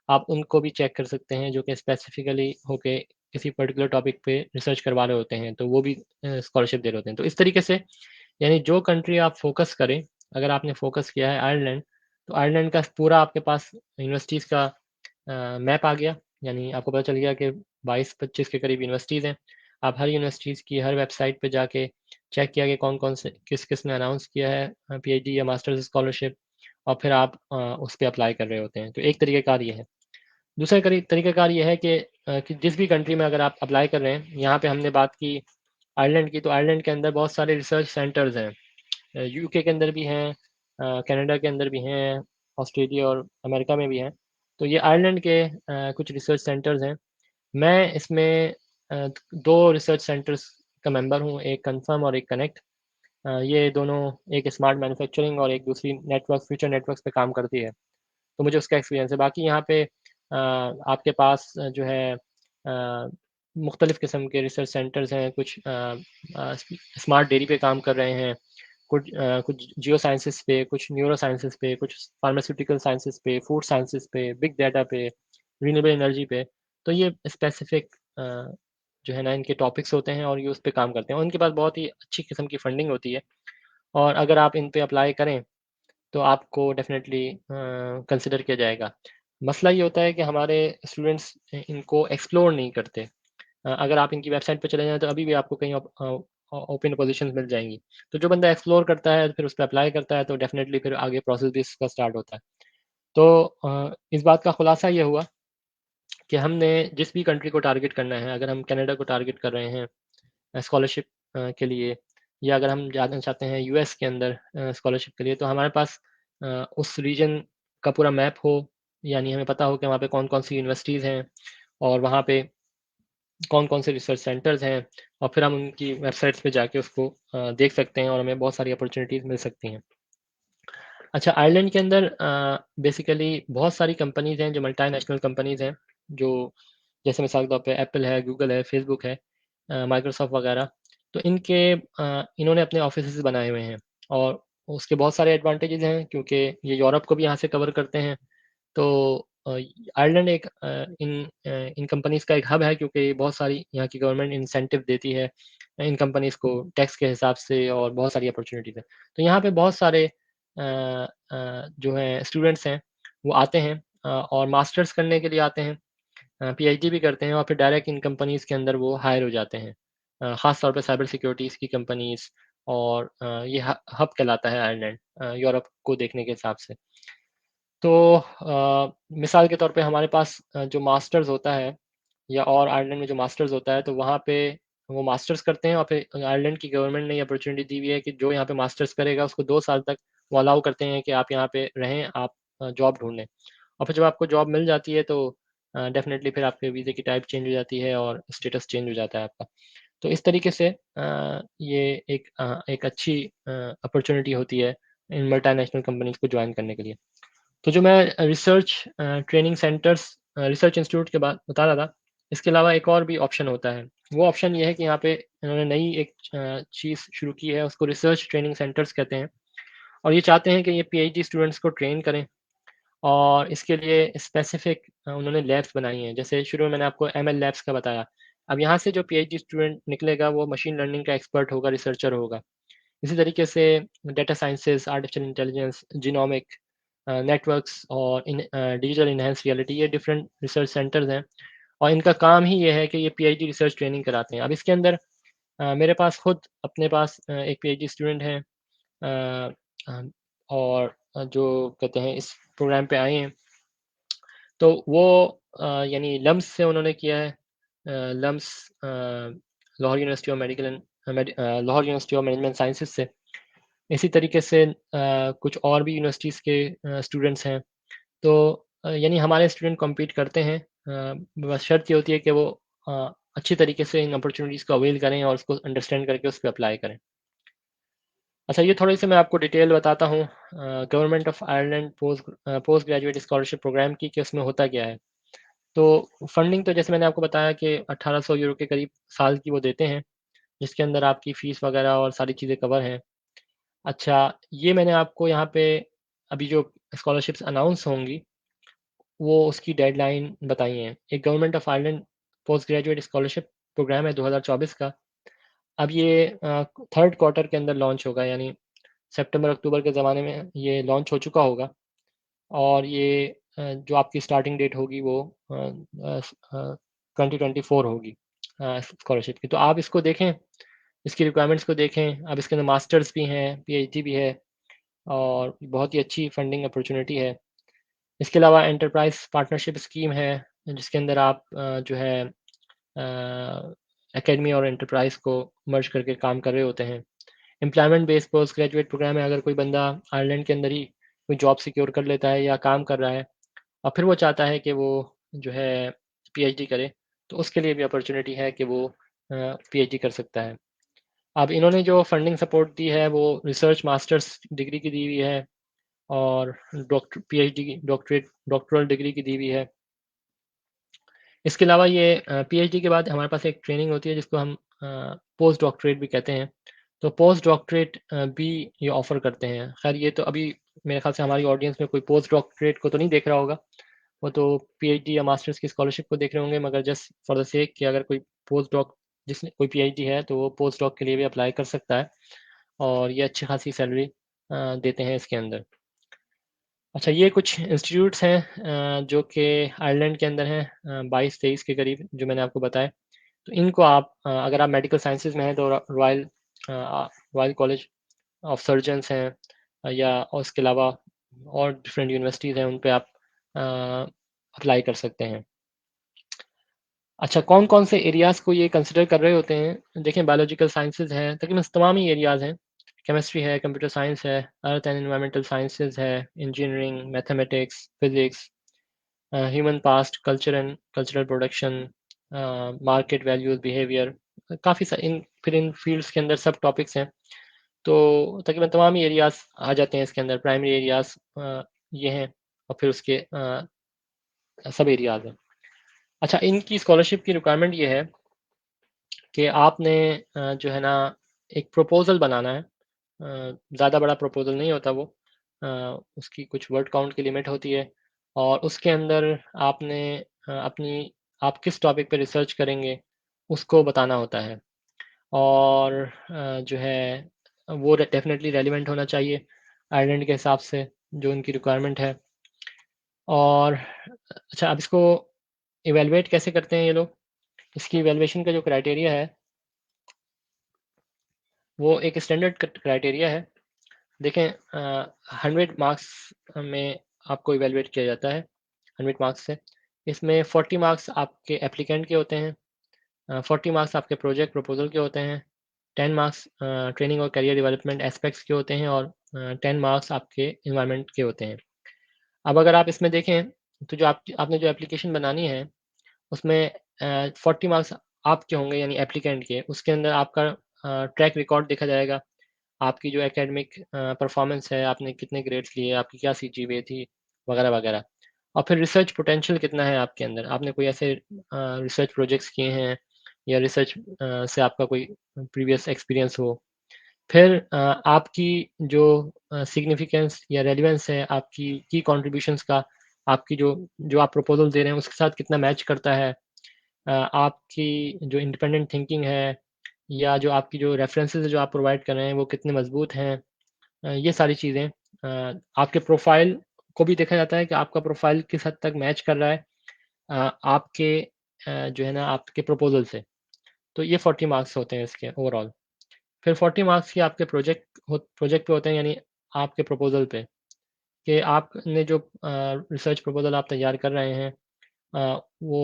आप उनको भी चेक कर सकते हैं जो कि स्पेसिफिकली होके किसी पर्टिकुलर टॉपिक पे रिसर्च करवा रहे होते हैं, तो वो भी स्कॉलरशिप दे रहे होते हैं। तो इस तरीके से यानी जो कंट्री आप फ़ोकस करें, अगर आपने फ़ोकस किया है आयरलैंड, तो आयरलैंड का पूरा आपके पास यूनिवर्सिटीज़ का मैप आ गया। यानी आपको पता चल गया कि 22-25 के करीब यूनिवर्सिटीज़ हैं। आप हर यूनिवर्सिटीज़ की हर वेबसाइट पे जाके चेक किया कि कौन-कौन से किस-किस ने अनाउंस किया है पीएचडी या मास्टर्स स्कॉलरशिप और फिर आप उस पे अप्लाई कर रहे होते हैं। तो एक तरीक़ाकार ये है। दूसरा तरीक़ाकार ये है कि जिस भी कंट्री में अगर आप अप्लाई कर रहे हैं, यहाँ पे हमने बात की आयरलैंड की, तो आयरलैंड के अंदर बहुत सारे रिसर्च सेंटर्स हैं। यूके के अंदर भी हैं, कनाडा के अंदर भी हैं, ऑस्ट्रेलिया और अमेरिका में भी हैं। तो ये आयरलैंड के कुछ रिसर्च सेंटर्स हैं। मैं इसमें 2 रिसर्च सेंटर्स का मेंबर हूँ, एक कन्फर्म और एक कनेक्ट। ये दोनों एक स्मार्ट मैन्युफैक्चरिंग और एक दूसरी नेटवर्क फ्यूचर नेटवर्क्स पे काम करती है। तो मुझे उसका एक्सपीरियंस है। बाकी यहाँ पे आपके पास जो है मुख्तलिफ़ किस्म के रिसर्च सेंटर्स हैं, कुछ स्मार्ट डेयरी पे काम कर रहे हैं, कुछ जियो साइंसेस पे, कुछ न्यूरो साइंसेस पे, कुछ फार्मास्यूटिकल साइंसेस पे, फूड साइंसेस पे, बिग डाटा पे, रिन्यूएबल एनर्जी पे। तो ये स्पेसिफिक जो है ना इनके टॉपिक्स होते हैं और ये उस पे काम करते हैं और इनके पास बहुत ही अच्छी किस्म की फंडिंग होती है और अगर आप इन पे अप्लाई करें तो आपको डेफ़िनेटली कंसिडर किया जाएगा। मसला ये होता है कि हमारे स्टूडेंट्स इनको एक्सप्लोर नहीं करते। अगर आप इनकी वेबसाइट पे चले जाएँ तो अभी भी आपको कहीं ओपन पोज़ीशंस मिल जाएँगी। तो जो बंदा एक्सप्लोर करता है फिर उस पे अप्लाई करता है तो डेफ़िनेटली फिर आगे प्रोसेस भी इसका स्टार्ट होता है। तो इस बात का खुलासा ये हुआ कि हमने जिस भी कंट्री को टारगेट करना है, अगर हम कनाडा को टारगेट कर रहे हैं स्कॉलरशिप के लिए या अगर हम जाना चाहते हैं यूएस के अंदर स्कॉलरशिप के लिए तो हमारे पास उस रीजन का पूरा मैप हो यानी हमें पता हो कि वहाँ पे कौन-कौन सी यूनिवर्सिटीज़ हैं और वहाँ पे कौन-कौन से रिसर्च सेंटर्स हैं और फिर हम उनकी वेबसाइट्स पे जाके उसको देख सकते हैं और हमें बहुत सारी अपॉर्च्युनिटीज़ मिल सकती हैं। अच्छा आयरलैंड के अंदर बेसिकली बहुत सारी कंपनीज़ हैं जो मल्टीनेशनल कंपनीज़ हैं, जो जैसे मिसाल के तौर पे एप्पल है, गूगल है, फेसबुक है, माइक्रोसॉफ्ट वगैरह। तो इन्होंने अपने ऑफ़िसेज़ बनाए हुए हैं और उसके बहुत सारे एडवांटेजेज़ हैं क्योंकि ये यूरोप को भी यहाँ से कवर करते हैं। तो आयरलैंड इन कंपनीज़ का एक हब है क्योंकि बहुत सारी यहाँ की गवर्नमेंट इंसेंटिव देती है इन कंपनीज़ को टैक्स के हिसाब से और बहुत सारी अपॉर्च्युनिटीज़ हैं। तो यहाँ पे बहुत सारे जो हैं स्टूडेंट्स हैं, वो आते हैं और मास्टर्स करने के लिए आते हैं। पीएचडी भी करते हैं और फिर डायरेक्ट इन कंपनीज़ के अंदर वो हायर हो जाते हैं। ख़ास तौर पे साइबर सिक्योरिटीज़ की कंपनीज़ और ये ह हब कहलाता है आयरलैंड यूरोप को देखने के हिसाब से। तो मिसाल के तौर पे हमारे पास जो मास्टर्स होता है या और आयरलैंड में जो मास्टर्स होता है, तो वहाँ पे वो मास्टर्स करते हैं और फिर आयरलैंड की गवर्नमेंट ने ये अपॉर्च्युनिटी दी हुई है कि जो यहाँ पे मास्टर्स करेगा उसको 2 साल तक वो अलाउ करते हैं कि आप यहाँ पे रहें, आप जॉब ढूँढ लें। और फिर जब आपको जॉब मिल जाती है तो डेफ़िनेटली फिर आपके वीज़े की टाइप चेंज हो जाती है और स्टेटस चेंज हो जाता है आपका। तो इस तरीके से ये एक अच्छी अपॉर्च्युनिटी होती है इन मल्टीनेशनल कंपनीज़ को जॉइन करने के लिए। तो जो मैं research training centres research institute के बात बता रहा था, इसके अलावा एक और भी ऑप्शन होता है। वो ऑप्शन ये है कि यहाँ पे इन्होंने नई एक चीज़ शुरू की है, उसको रिसर्च ट्रेनिंग सेंटर्स कहते हैं और ये चाहते हैं कि ये पीएचडी स्टूडेंट्स को ट्रेन करें और इसके लिए स्पेसिफिक उन्होंने लैब्स बनाई हैं। जैसे शुरू में मैंने आपको एमएल लैब्स का बताया। अब यहाँ से जो पीएचडी स्टूडेंट निकलेगा, वो मशीन लर्निंग का एक्सपर्ट होगा, रिसर्चर होगा। इसी तरीके से data sciences, artificial intelligence, genomic networks और डिजिटल एनहांस्ड रियलिटी ये डिफरेंट रिसर्च सेंटर्स हैं और इनका काम ही ये है कि ये पीएचडी रिसर्च ट्रेनिंग कराते हैं। अब इसके अंदर मेरे पास खुद अपने पास एक पीएचडी स्टूडेंट है अ, और जो कहते हैं इस प्रोग्राम पे आए हैं, तो वो यानी लम्स से उन्होंने किया है। LUMS Lahore university of Lahore university of management sciences से। इसी तरीके से कुछ और भी यूनिवर्सिटीज़ के स्टूडेंट्स हैं। तो यानी हमारे स्टूडेंट कॉम्पीट करते हैं। बस शर्त ये होती है कि वो अच्छी तरीके से इन अपॉर्च्युनिटीज़ को अवेल करें और उसको अंडरस्टैंड करके उस पे अप्लाई करें। अच्छा ये थोड़ी-सी मैं आपको डिटेल बताता हूँ government of Ireland post graduate scholarship program की कि उसमें होता क्या है। तो फंडिंग तो जैसे मैंने आपको बताया कि 1800 यूरो के करीब साल की वो देते हैं, जिसके अंदर आपकी फ़ीस वगैरह और सारी चीज़ें कवर हैं। अच्छा, ये मैंने आपको यहाँ पे अभी जो स्कॉलरशिप्स अनाउंस होंगी, वो उसकी डेडलाइन बताई हैं। एक government of Ireland post graduate scholarship program है 2024 का। अब ये थर्ड क्वार्टर के अंदर लॉन्च होगा यानी सितंबर-अक्टूबर के ज़माने में ये लॉन्च हो चुका होगा और ये जो आपकी स्टार्टिंग डेट होगी वो 2024 होगी स्कॉलरशिप की। तो आप इसको देखें, इसकी रिक्वायरमेंट्स को देखें। अब इसके अंदर मास्टर्स भी हैं, पीएचडी भी है और बहुत ही अच्छी फंडिंग अपॉर्च्युनिटी है। इसके अलावा एंटरप्राइज़ पार्टनरशिप स्कीम है, जिसके अंदर आप जो है एकेडमी और एंटरप्राइज़ को मर्ज करके काम कर रहे होते हैं। Employment based post graduate program है, अगर कोई बंदा आयरलैंड के अंदर ही कोई जॉब सिक्योर कर लेता है या काम कर रहा है और फिर वो चाहता है कि वो जो है पीएचडी करे, तो उसके लिए भी अपॉर्च्युनिटी है कि वो पीएचडी कर सकता है। अब इन्होंने जो फंडिंग सपोर्ट दी है वो रिसर्च मास्टर्स डिग्री की दी हुई है और पीएचडी की डॉक्टरल डिग्री की दी हुई है। इसके अलावा ये पीएचडी के बाद हमारे पास एक ट्रेनिंग होती है जिसको हम पोस्ट डॉक्टरेट भी कहते हैं। तो पोस्ट डॉक्टरेट भी ये ऑफ़र करते हैं। ख़ैर ये तो अभी मेरे ख़्याल से हमारी ऑडियंस में कोई पोस्ट डॉक्टरेट को तो नहीं देख रहा होगा। वो तो पीएचडी या मास्टर्स की स्कॉलरशिप को देख रहे होंगे, मगर जस्ट फॉर द सेक कि अगर कोई पोस्ट डॉक जिसने कोई पीएचडी है तो वो पोस्ट डॉक के लिए भी अप्लाई कर सकता है और ये अच्छी खासी सैलरी देते हैं इसके अंदर। अच्छा, ये कुछ इंस्टीट्यूट्स हैं जो कि आयरलैंड के अंदर हैं, 22-23 के करीब जो मैंने आपको बताए। तो इनको आप अगर आप मेडिकल साइंसेज़ में हैं तो रॉयल कॉलेज ऑफ सर्जन्स हैं, या और उसके अलावा और डिफरेंट यूनिवर्सिटीज़ हैं, उन पे आप अप्लाई कर सकते हैं। अच्छा, कौन-कौन से एरियाज़ को ये कंसिडर कर रहे होते हैं? देखें, बायोलॉजिकल साइंसेज़ हैं, तकरीबन तमाम ही एरियाज़ हैं। केमिस्ट्री है, कंप्यूटर साइंस है, अर्थ एंड एनवायरमेंटल साइंसेज़ है, engineering, mathematics, physics, human past, culture and cultural production, market values, behaviour, काफ़ी सा इन फील्ड्स के अंदर सब टॉपिक्स हैं। तो तकरीबन तमाम ही एरियाज़ आ जाते हैं इसके अंदर, प्राइमरी एरियाज़ ये हैं और फिर उसके सब एरियाज़ हैं। अच्छा, इनकी स्कॉलरशिप की रिक्वायरमेंट ये है कि आपने जो है ना एक प्रपोज़ल बनाना है। ज़्यादा बड़ा प्रपोज़ल नहीं होता वो, उसकी कुछ वर्ड काउंट की लिमिट होती है और उसके अंदर आपने अपनी आप किस टॉपिक पे रिसर्च करेंगे, उसको बताना होता है। और जो है वो डेफ़िनेटली रेलेवेंट होना चाहिए आयरलैंड के हिसाब से, जो उनकी रिक्वायरमेंट है। और अच्छा, अब इसको इवैल्यूएट कैसे करते हैं ये लोग? इसकी इवैल्यूएशन का जो क्राइटेरिया है, वो एक स्टैंडर्ड क्राइटेरिया है। देखें, 100 मार्क्स में आपको इवैल्यूएट किया जाता है, 100 मार्क्स से। इसमें 40 मार्क्स आपके एप्लीकेंट के होते हैं, 40 मार्क्स आपके प्रोजेक्ट प्रपोज़ल के होते हैं, 10 मार्क्स ट्रेनिंग और करियर डेवलपमेंट एस्पेक्ट्स के होते हैं और 10 मार्क्स आपके एनवायरनमेंट के होते हैं। अब अगर आप इसमें देखें, तो जो आपने जो एप्लीकेशन बनानी है, उसमें 40 मार्क्स आपके होंगे यानी एप्लीकेंट के। उसके अंदर आपका ट्रैक रिकॉर्ड देखा जाएगा, आपकी जो एकेडमिक परफॉर्मेंस है, आपने कितने ग्रेड्स लिए, आपकी क्या सीजीपीए थी, वगैरह वगैरह। और फिर रिसर्च पोटेंशियल कितना है आपके अंदर, आपने कोई ऐसे रिसर्च प्रोजेक्ट्स किए हैं या रिसर्च से आपका कोई प्रीवियस एक्सपीरियंस हो। फिर आपकी जो सिग्निफिकेंस या रेलेवेंस है आपकी की कंट्रीब्यूशंस का, आपकी जो जो आप प्रपोज़ल दे रहे हैं उसके साथ कितना मैच करता है। आपकी जो इंडिपेंडेंट थिंकिंग है या जो आपकी जो रेफरेंसेस जो आप प्रोवाइड कर रहे हैं वो कितने मज़बूत हैं। ये सारी चीज़ें आपके प्रोफ़ाइल को भी देखा जाता है कि आपका प्रोफ़ाइल किस हद तक मैच कर रहा है आपके जो है ना आपके प्रपोज़ल से। तो ये 40 मार्क्स होते हैं इसके ओवरऑल। फिर 40 मार्क्स की आपके प्रोजेक्ट पे होते हैं, यानी आपके प्रपोज़ल पे, कि आपने जो रिसर्च प्रपोज़ल आप तैयार कर रहे हैं वो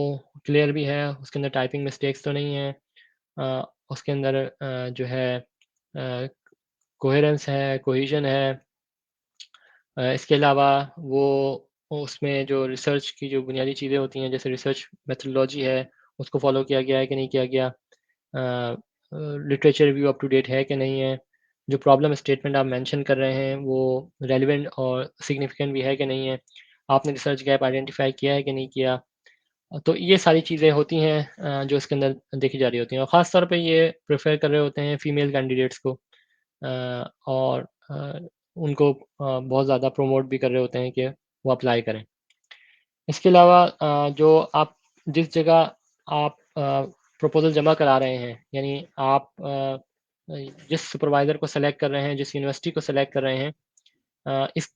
क्लियर भी है, उसके अंदर टाइपिंग मिस्टेक्स तो नहीं है, उसके अंदर जो है कोहेरेंस है, कोहेज़न है। इसके अलावा वो उसमें जो रिसर्च की जो बुनियादी चीज़ें होती हैं, जैसे रिसर्च मेथोडोलॉजी है, उसको फ़ॉलो किया गया है कि नहीं किया गया। Literature review up to date है कि नहीं है। जो प्रॉब्लम स्टेटमेंट आप मेंशन कर रहे हैं, वो रेलेवेंट और सिग्निफिकेंट भी है कि नहीं है। आपने रिसर्च गैप आइडेंटिफ़ाई किया है कि नहीं किया। तो ये सारी चीज़ें होती हैं जो इसके अंदर देखी जा रही होती हैं और ख़ास तौर पे ये प्रेफ़र कर रहे होते हैं फ़ीमेल कैंडिडेट्स को, और उनको बहुत ज़्यादा प्रमोट भी कर रहे होते हैं कि वो अप्लाई करें। इसके अलावा जो आप जिस जगह आप प्रपोज़ल जमा करा रहे हैं, यानी आप जिस सुपरवाइज़र को सेलेक्ट कर रहे हैं, जिस यूनिवर्सिटी को सेलेक्ट कर रहे हैं,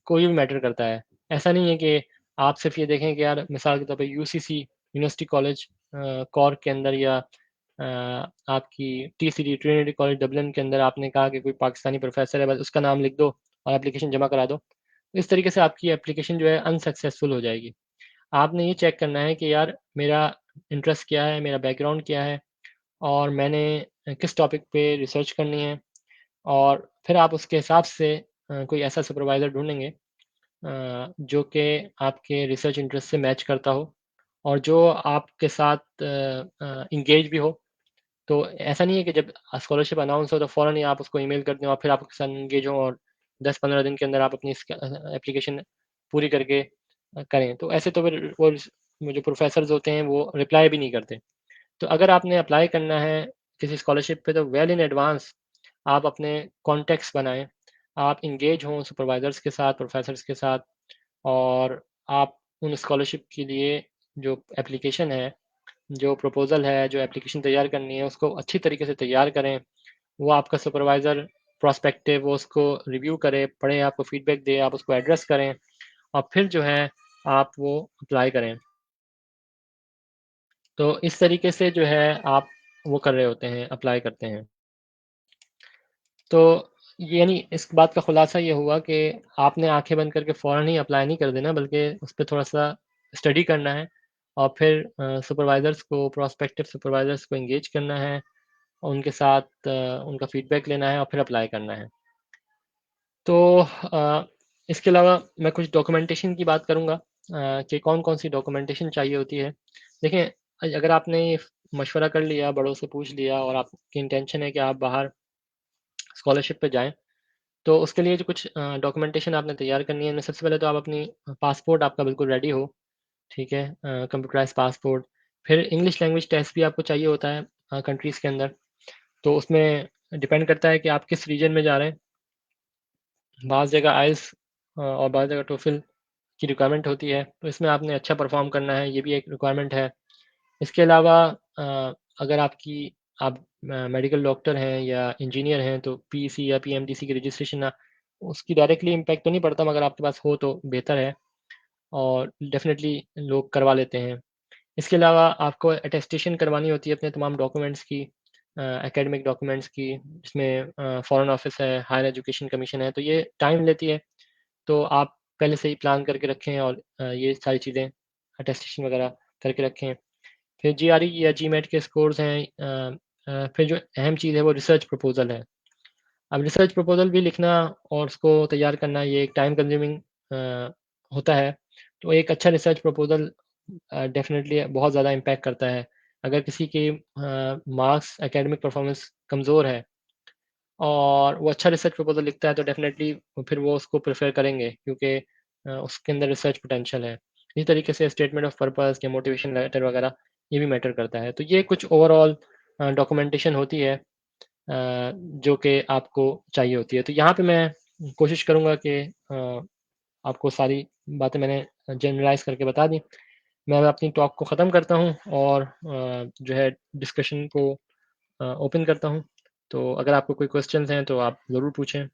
कोई भी मैटर करता है। ऐसा नहीं है कि आप सिर्फ़ ये देखें कि यार मिसाल के तौर पे यूसीसी यूनिवर्सिटी कॉलेज कॉर्क के अंदर या आपकी टीसीडी ट्रिनिटी कॉलेज डबलिन के अंदर आपने कहा कि कोई पाकिस्तानी प्रोफ़ेसर है, बस उसका नाम लिख दो और एप्लीकेशन जमा करा दो। इस तरीके से आपकी एप्लीकेशन जो है अनसक्सेसफुल हो जाएगी। आपने ये चेक करना है कि यार मेरा इंटरेस्ट क्या है, मेरा बैकग्राउंड क्या है और मैंने किस टॉपिक पे रिसर्च करनी है, और फिर आप उसके हिसाब से कोई ऐसा सुपरवाइज़र ढूँढेंगे जो कि आपके रिसर्च इंटरेस्ट से मैच करता हो और जो आपके साथ एंगेज भी हो। तो ऐसा नहीं है कि जब स्कॉलरशिप अनाउंस हो तो फ़ौरन ही आप उसको ईमेल कर दें और फिर आप उसके साथ एंगेज हों और 10-15 दिन के अंदर आप अपनी एप्लीकेशन पूरी करके करें। तो ऐसे तो फिर वो जो प्रोफ़ेसर्स होते हैं वो रिप्लाई भी नहीं करते। तो अगर आपने अप्लाई करना है किसी स्कॉलरशिप पे, तो वेल इन एडवांस आप अपने कॉन्टेक्ट्स बनाएँ, आप एंगेज हों सुपरवाइज़र्स के साथ, प्रोफ़ेसर्स के साथ, और आप उन स्कॉलरशिप के लिए जो एप्लीकेशन है, जो प्रपोज़ल है, जो एप्लीकेशन तैयार करनी है, उसको अच्छी तरीके से तैयार करें। वो आपका सुपरवाइज़र प्रोस्पेक्टिव वो उसको रिव्यू करे, पढ़े, आपको फ़ीडबैक दे, आप उसको एड्रेस करें और फिर जो है आप वो अप्लाई करें। तो इस तरीके से जो है आप वो कर रहे होते हैं, अप्लाई करते हैं। तो यानी इस बात का खुलासा ये हुआ कि आपने आँखें बंद करके फ़ौरन ही अप्लाई नहीं कर देना, बल्कि उस पे थोड़ा-सा स्टडी करना है और फिर सुपरवाइज़र्स को, प्रोस्पेक्टिव सुपरवाइज़र्स को एंगेज करना है, उनके साथ उनका फ़ीडबैक लेना है और फिर अप्लाई करना है। तो इसके अलावा मैं कुछ डॉक्यूमेंटेशन की बात करूँगा कि कौन-कौन सी डॉक्यूमेंटेशन चाहिए होती है। देखें, अगर आपने मशवरा कर लिया, बड़ों से पूछ लिया और आपकी इंटेंशन है कि आप बाहर स्कॉलरशिप पे जाएँ, तो उसके लिए जो कुछ डॉक्यूमेंटेशन आपने तैयार करनी है, इनमें सबसे पहले तो आप अपनी पासपोर्ट आपका बिल्कुल रेडी हो, ठीक है? कंप्यूटराइज़्ड पासपोर्ट, फिर इंग्लिश लैंग्वेज टेस्ट भी आपको चाहिए होता है कंट्रीज़ के अंदर, तो उसमें डिपेंड करता है कि आप किस रीजन में जा रहे हैं। बाज़ जगह आइल्स और बाज़ जगह टोफ़िल की रिक्वायरमेंट होती है, तो इसमें आपने अच्छा परफ़ॉर्म करना है, ये भी एक रिक्वायरमेंट है। इसके अलावा अगर आप मेडिकल डॉक्टर हैं या इंजीनियर हैं, तो पीईसी या पीएमडीसी की रजिस्ट्रेशन उसकी डायरेक्टली इम्पैक्ट तो नहीं पड़ता, मगर आपके पास हो तो बेहतर है और डेफ़िनेटली लोग करवा लेते हैं। इसके अलावा आपको अटेस्टेशन करवानी होती है अपने तमाम डॉक्यूमेंट्स की, एकेडमिक डॉक्यूमेंट्स की, जिसमें फ़ॉरेन ऑफ़िस है, हायर एजुकेशन कमीशन है, तो ये टाइम लेती है। तो आप पहले से ही प्लान करके रखें और ये सारी चीज़ें अटेस्टेशन वगैरह करके रखें। फिर जीआरई या जीमेट के स्कोर्स हैं, फिर जो अहम चीज़ है वो रिसर्च प्रपोज़ल है। अब रिसर्च प्रपोज़ल भी लिखना और उसको तैयार करना ये एक टाइम कंज्यूमिंग होता है। तो एक अच्छा रिसर्च प्रपोज़ल डेफ़िनिटली बहुत ज़्यादा इम्पैक्ट करता है। अगर किसी की मार्क्स एकेडमिक परफ़ॉर्मेंस कमज़ोर है और वो अच्छा रिसर्च प्रपोज़ल लिखता है, तो डेफ़िनेटली फिर वो उसको प्रेफ़र करेंगे, क्योंकि उसके अंदर रिसर्च पोटेंशियल है। इसी तरीके से स्टेटमेंट ऑफ पर्पज़ या मोटिवेशन लेटर वगैरह ये भी मैटर करता है। तो ये कुछ ओवरऑल डॉक्यूमेंटेशन होती है जो कि आपको चाहिए होती है। तो यहाँ पे मैं कोशिश करूँगा कि आपको सारी बातें मैंने जनरलाइज़ करके बता दी। मैं अब अपनी टॉक को ख़त्म करता हूँ और जो है डिस्कशन को ओपन करता हूँ। तो अगर आपको कोई क्वेश्चन्स हैं तो आप ज़रूर पूछें।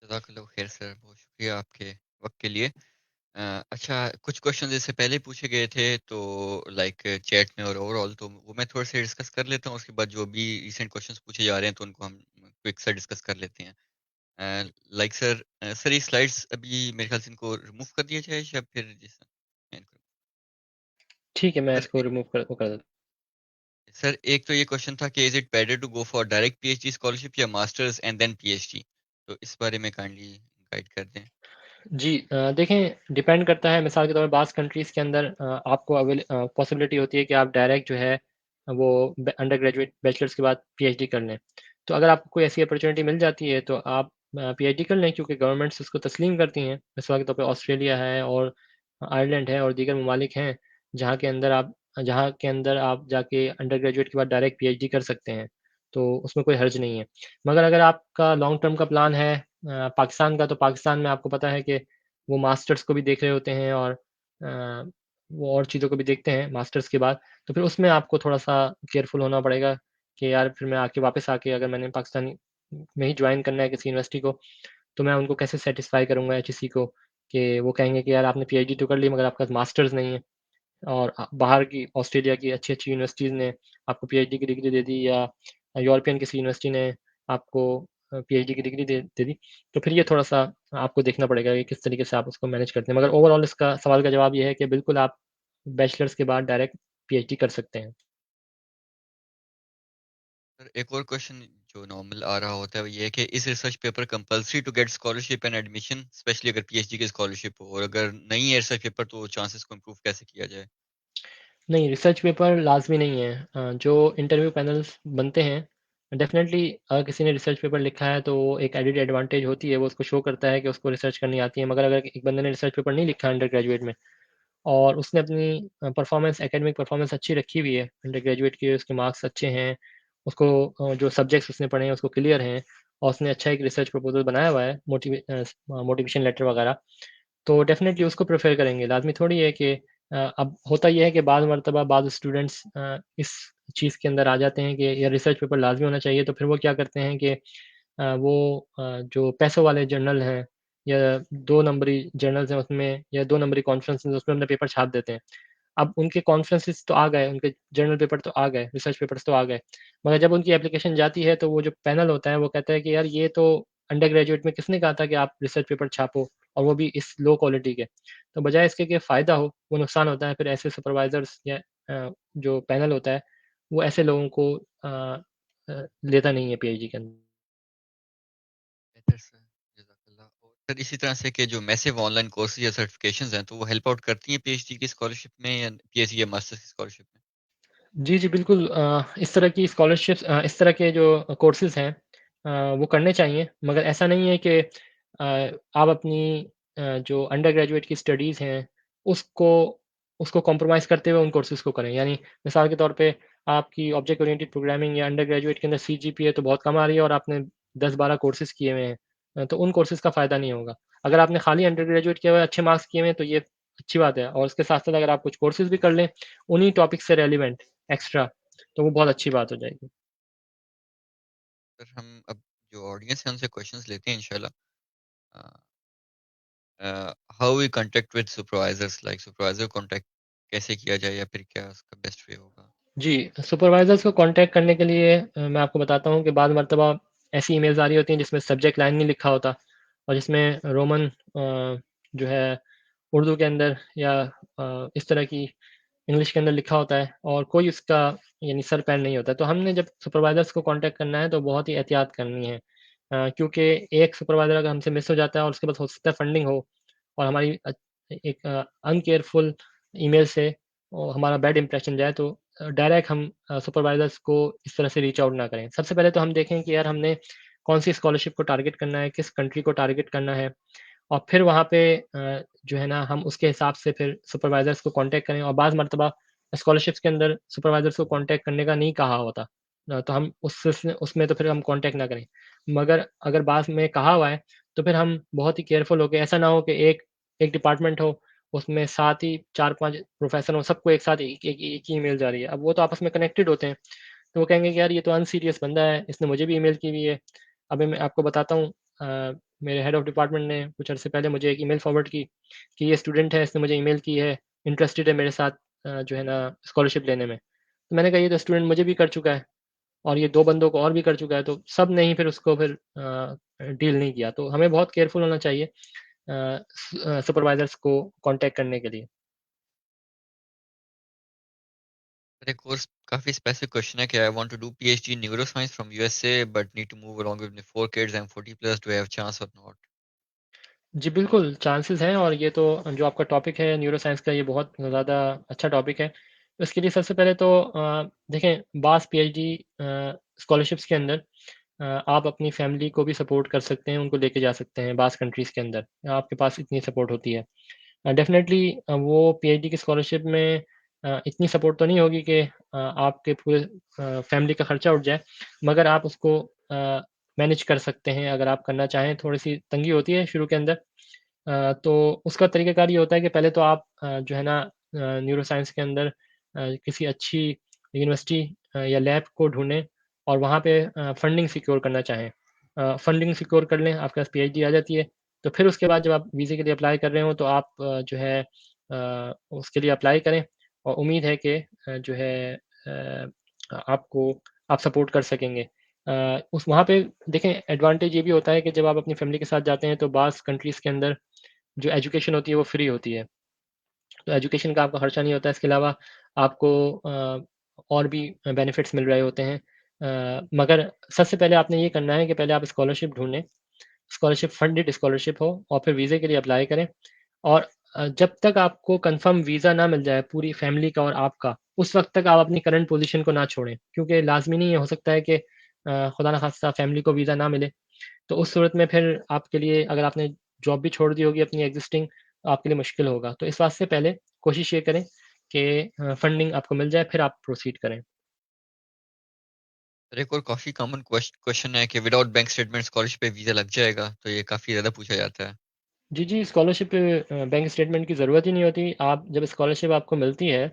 जज़ाकल्लाहु खैर सर, बहुत शुक्रिया आपके वक़्त के लिए। अच्छा, कुछ क्वेश्चन जैसे पहले पूछे गए थे तो लाइक चैट में और ओवरऑल, तो वो मैं थोड़े से डिस्कस कर लेता हूँ, उसके बाद जो भी रिसेंट क्वेश्चंस पूछे जा रहे हैं तो उनको हम क्विक सा डिस्कस कर लेते हैं। लाइक सर, सर ये स्लाइड्स अभी मेरे ख्याल से इनको रिमूव कर दिया जाए या फिर जैसा मैं इनको। ठीक है, मैं सर इसको रिमूव कर वो कर देता सर एक तो ये क्वेश्चन था कि is it better to go for direct PhD scholarship या मास्टर्स एंड देन पीएचडी? तो इस बारे में काइंडली गाइड कर दें। हूँ। जी, देखें, डिपेंड करता है, मिसाल के तौर पे बाज़ कंट्रीज़ के अंदर आपको पॉसिबिलिटी होती है कि आप डायरेक्ट जो है वो अंडर ग्रेजुएट बैचलर्स के बाद पीएचडी कर लें। तो अगर आपको कोई ऐसी अपॉर्चुनिटी मिल जाती है तो आप पीएचडी कर लें, क्योंकि गवर्नमेंट्स उसको तस्लीम करती हैं। मिसाल के तौर पे ऑस्ट्रेलिया है और आयरलैंड है और दीगर ममालिक हैं, जहाँ के अंदर आप जाके अंडर ग्रेजुएट के बाद डायरेक्ट पीएचडी कर सकते हैं। तो उसमें कोई हर्ज नहीं है। मगर अगर आपका लॉन्ग टर्म का प्लान है पाकिस्तान का, तो पाकिस्तान में आपको पता है कि वो मास्टर्स को भी देख रहे होते हैं और वो और चीज़ों को भी देखते हैं मास्टर्स के बाद। तो फिर उसमें आपको थोड़ा-सा केयरफुल होना पड़ेगा कि यार फिर मैं आके वापस आके अगर मैंने पाकिस्तान में ही जॉइन करना है किसी यूनिवर्सिटी को, तो मैं उनको कैसे सैटिस्फाई करूँगा एचईसी को कि वो कहेंगे कि यार आपने पीएचडी तो कर ली मगर आपके पास मास्टर्स नहीं है। और बाहर की ऑस्ट्रेलिया की अच्छी-अच्छी यूनिवर्सिटीज़ ने आपको पीएचडी की डिग्री दे दी, या यूरोपियन किसी यूनिवर्सिटी ने आपको पीएचडी की डिग्री दे दी। तो फिर ये थोड़ा-सा आपको देखना पड़ेगा कि किस तरीके से आप उसको मैनेज करते हैं। मगर ओवरऑल इसका सवाल का जवाब ये है कि बिल्कुल आप बैचलर्स के बाद डायरेक्ट पीएचडी कर सकते हैं। सर एक और क्वेश्चन जो नॉर्मल आ रहा होता है वो ये है कि इस research paper compulsory to get scholarship and admission, specially अगर पीएचडी की स्कॉलरशिप हो, और अगर नहीं है रिसर्च पेपर तो चांसेस को इम्प्रूव कैसे किया जाए? नहीं, रिसर्च पेपर लाज़मी नहीं है। जो इंटरव्यू पैनल्स बनते हैं, डेफ़िनेटली अगर किसी ने रिसर्च पेपर लिखा है तो वो एक एडेड एडवांटेज होती है, वो उसको शो करता है कि उसको रिसर्च करनी आती है। मगर अगर एक बंदे ने रिसर्च पेपर नहीं लिखा अंडर ग्रेजुएट में और उसने अपनी परफ़ॉर्मेंस एकेडमिक परफ़ॉर्मेंस अच्छी रखी हुई है, अंडर ग्रेजुएट की उसके मार्क्स अच्छे हैं उसको जो सब्जेक्ट्स उसने पढ़े हैं उसको क्लियर हैं और उसने अच्छा एक रिसर्च प्रपोज़ल बनाया हुआ है मोटिवेशन लेटर वगैरह, तो डेफ़िनेटली उसको प्रेफ़र करेंगे। लाज़मी थोड़ी है कि अब होता ये है कि बाद मर्तबा बाद स्टूडेंट्स इस चीज़ के अंदर आ जाते हैं कि ये रिसर्च पेपर लाज़मी होना चाहिए, तो फिर वो क्या करते हैं कि वो जो पैसों वाले जर्नल हैं या 2 नंबरी जर्नल्स हैं उसमें या 2 नंबरी कॉन्फ्रेंसेस उसमें अपना पेपर छाप देते हैं। अब उनके कॉन्फ्रेंसेस तो आ गए, उनके जर्नल पेपर तो आ गए, रिसर्च पेपर्स तो आ गए, मगर जब उनकी एप्लीकेशन जाती है तो वो जो पैनल होता है वो कहता है कि यार ये तो अंडर ग्रेजुएट में किसने कहा था कि आप रिसर्च पेपर छापो और वो भी इस लो क्वालिटी के। तो बजाय इसके कि फ़ायदा हो, वो नुकसान होता है। फिर ऐसे सुपरवाइज़र्स या जो पैनल होता है, वो ऐसे लोगों को लेता नहीं है पीएचडी के अंदर। बेहतर सर, जज़ाकल्लाह। और सर इसी तरह से कि जो मैसिव ऑनलाइन कोर्सेज़ या सर्टिफ़िकेशंस हैं, तो वो हेल्प आउट करती हैं पीएचडी की स्कॉलरशिप में या पीएचडी या मास्टर्स की स्कॉलरशिप में? जी, जी, बिल्कुल इस तरह की स्कॉलरशिप्स इस तरह के जो कोर्सेज़ हैं वो करने चाहिए, मगर ऐसा नहीं है कि आप अपनी जो अंडर ग्रेजुएट की स्टडीज़ हैं, उसको उसको कॉम्प्रोमाइज़ करते हुए उन कोर्सेज़ को करें। यानी मिसाल के तौर पे आपकी ऑब्जेक्ट ओरिएंटेड प्रोग्रामिंग या अंडर ग्रेजुएट के अंदर सीजीपीए तो बहुत कम आ रही है और आपने 10-12 कोर्सेज़ किए हुए हैं तो उन कोर्सेज़ का फ़ायदा नहीं होगा। अगर आपने खाली अंडर ग्रेजुएट किया हुआ है, अच्छे मार्क्स किए हुए हैं, तो ये अच्छी बात है और उसके साथ-साथ अगर आप कुछ कोर्सेज़ भी कर लें, उन्हीं टॉपिक से रेलेवेंट एक्स्ट्रा, तो वो बहुत अच्छी बात हो जाएगी। सर हम अब जो ऑडियंस है उनसे क्वेश्चंस लेते हैं इंशाल्लाह। How we contact with supervisors, like supervisor contact कैसे किया जाए या फिर क्या उसका बेस्ट वे होगा? जी, सुपरवाइज़र्स को कॉन्टैक्ट करने के लिए मैं आपको बताता हूँ कि बाद मर्तबा ऐसी ईमेल्स आ रही होती हैं जिसमें सब्जेक्ट लाइन नहीं लिखा होता और जिसमें रोमन जो है उर्दू के अंदर या इस तरह की इंग्लिश के अंदर लिखा होता है और कोई उसका यानी सर पैर नहीं होता है। तो हमने जब सुपरवाइज़र्स को कॉन्टैक्ट करना है तो बहुत ही एहतियात करनी है। क्योंकि एक सुपरवाइज़र अगर हमसे मिस हो जाता है और उसके पास हो सकता है फंडिंग हो और हमारी एक अनकेयरफुल ईमेल से हमारा बैड इंप्रेशन जाए तो डायरेक्ट हम सुपरवाइज़र्स को इस तरह से रीच आउट ना करें। सबसे पहले तो हम देखें कि यार हमने कौन-सी स्कॉलरशिप को टारगेट करना है, किस कंट्री को टारगेट करना है और फिर वहाँ पे जो है ना हम उसके हिसाब से फिर सुपरवाइज़र्स को कॉन्टैक्ट करें और बाज़ मर्तबा स्कॉलरशिप्स के अंदर सुपरवाइज़र्स को कॉन्टैक्ट करने का नहीं कहा होता। तो हम उसमें उसमें तो फिर हम कॉन्टैक्ट ना करें। मगर अगर बाद में कहा हुआ है, तो फिर हम बहुत ही केयरफुल होके ऐसा ना हो कि एक एक डिपार्टमेंट हो, उसमें साथ ही 4-5 प्रोफ़ेसर हों, सबको एक साथ एक ही ईमेल जा रही है। अब वो तो आपस में कनेक्टेड होते हैं, तो वो कहेंगे कि यार ये तो अनसीरियस बंदा है, इसने मुझे भी ईमेल की हुई है। अभी मैं आपको बताता हूँ मेरे हेड ऑफ़ डिपार्टमेंट ने कुछ अरसे पहले मुझे एक ईमेल फॉरवर्ड की कि ये स्टूडेंट है, इसने मुझे ईमेल की है, इंटरेस्टेड है मेरे साथ जो है ना स्कॉलरशिप लेने में। तो मैंने कहा ये तो स्टूडेंट मुझे भी कर चुका है और ये 2 बंदों को और भी कर चुका है, तो सब ने ही फिर उसको फिर डील नहीं किया। तो हमें बहुत केयरफुल होना चाहिए सुपरवाइज़र्स को कॉन्टैक्ट करने के लिए। सर एक और काफी स्पेसिफिक क्वेश्चन है कि I want to do PhD in neuroscience from USA but need to move along with my 4 kids, I am 40 plus, do I have chance और नॉट? जी, बिल्कुल चांसेस हैं और ये तो जो आपका टॉपिक है न्यूरोसाइंस का ये बहुत ज़्यादा अच्छा टॉपिक है। इसके लिए सबसे पहले तो देखें बाज़ पीएचडी स्कॉलरशिप्स के अंदर आप अपनी फैमिली को भी सपोर्ट कर सकते हैं, उनको लेके जा सकते हैं बाज़ कंट्रीज़ के अंदर, आपके पास इतनी सपोर्ट होती है। डेफ़िनेटली वो पीएचडी की स्कॉलरशिप में इतनी सपोर्ट तो नहीं होगी कि आपके पूरे फैमिली का खर्चा उठ जाए, मगर आप उसको मैनेज कर सकते हैं अगर आप करना चाहें, थोड़ी-सी तंगी होती है शुरू के अंदर। तो उसका तरीक़ाकार ये होता है कि पहले तो आप जो है ना न्यूरोसाइंस के अंदर किसी अच्छी यूनिवर्सिटी या लैब को ढूँढें और वहाँ पे फंडिंग सिक्योर करना चाहें। फंडिंग सिक्योर कर लें, आपके पास पीएचडी आ जाती है, तो फिर उसके बाद जब आप वीज़े के लिए अप्लाई कर रहे हों तो आप जो है उसके लिए अप्लाई करें और उम्मीद है कि जो है आपको आप सपोर्ट कर सकेंगे। उस वहाँ पे देखें एडवांटेज ये भी होता है कि जब आप अपनी फैमिली के साथ जाते हैं तो बाज़ कंट्रीज़ के अंदर जो एजुकेशन होती है वो फ्री होती है। तो एजुकेशन का आपका खर्चा नहीं होता है, इसके अलावा आपको और भी बेनिफिट्स मिल रहे होते हैं। मगर सबसे पहले आपने ये करना है कि पहले आप स्कॉलरशिप ढूँढें, स्कॉलरशिप फंडेड स्कॉलरशिप हो और फिर वीज़े के लिए अप्लाई करें और जब तक आपको कन्फर्म वीज़ा ना मिल जाए पूरी फैमिली का और आपका, उस वक़्त तक आप अपनी करंट पोज़ीशन को ना छोड़ें। क्योंकि लाज़मी नहीं है, हो सकता है कि खुदा ना ख़ास्ता फैमिली को वीज़ा ना मिले। तो उस सूरत में फिर आपके लिए अगर आपने जॉब भी छोड़ दी होगी अपनी एक्जिस्टिंग, तो आपके लिए मुश्किल होगा। तो इस बात से पहले कोशिश ये करें कि फंडिंग आपको मिल जाए, फिर आप प्रोसीड करें। सर एक और काफ़ी कॉमन क्वेश्चन है कि विदाउट बैंक स्टेटमेंट स्कॉलरशिप पे वीज़ा लग जाएगा? तो ये काफ़ी ज़्यादा पूछा जाता है। जी, जी, स्कॉलरशिप पे बैंक स्टेटमेंट की ज़रूरत ही नहीं होती। आप जब स्कॉलरशिप आपको मिलती है,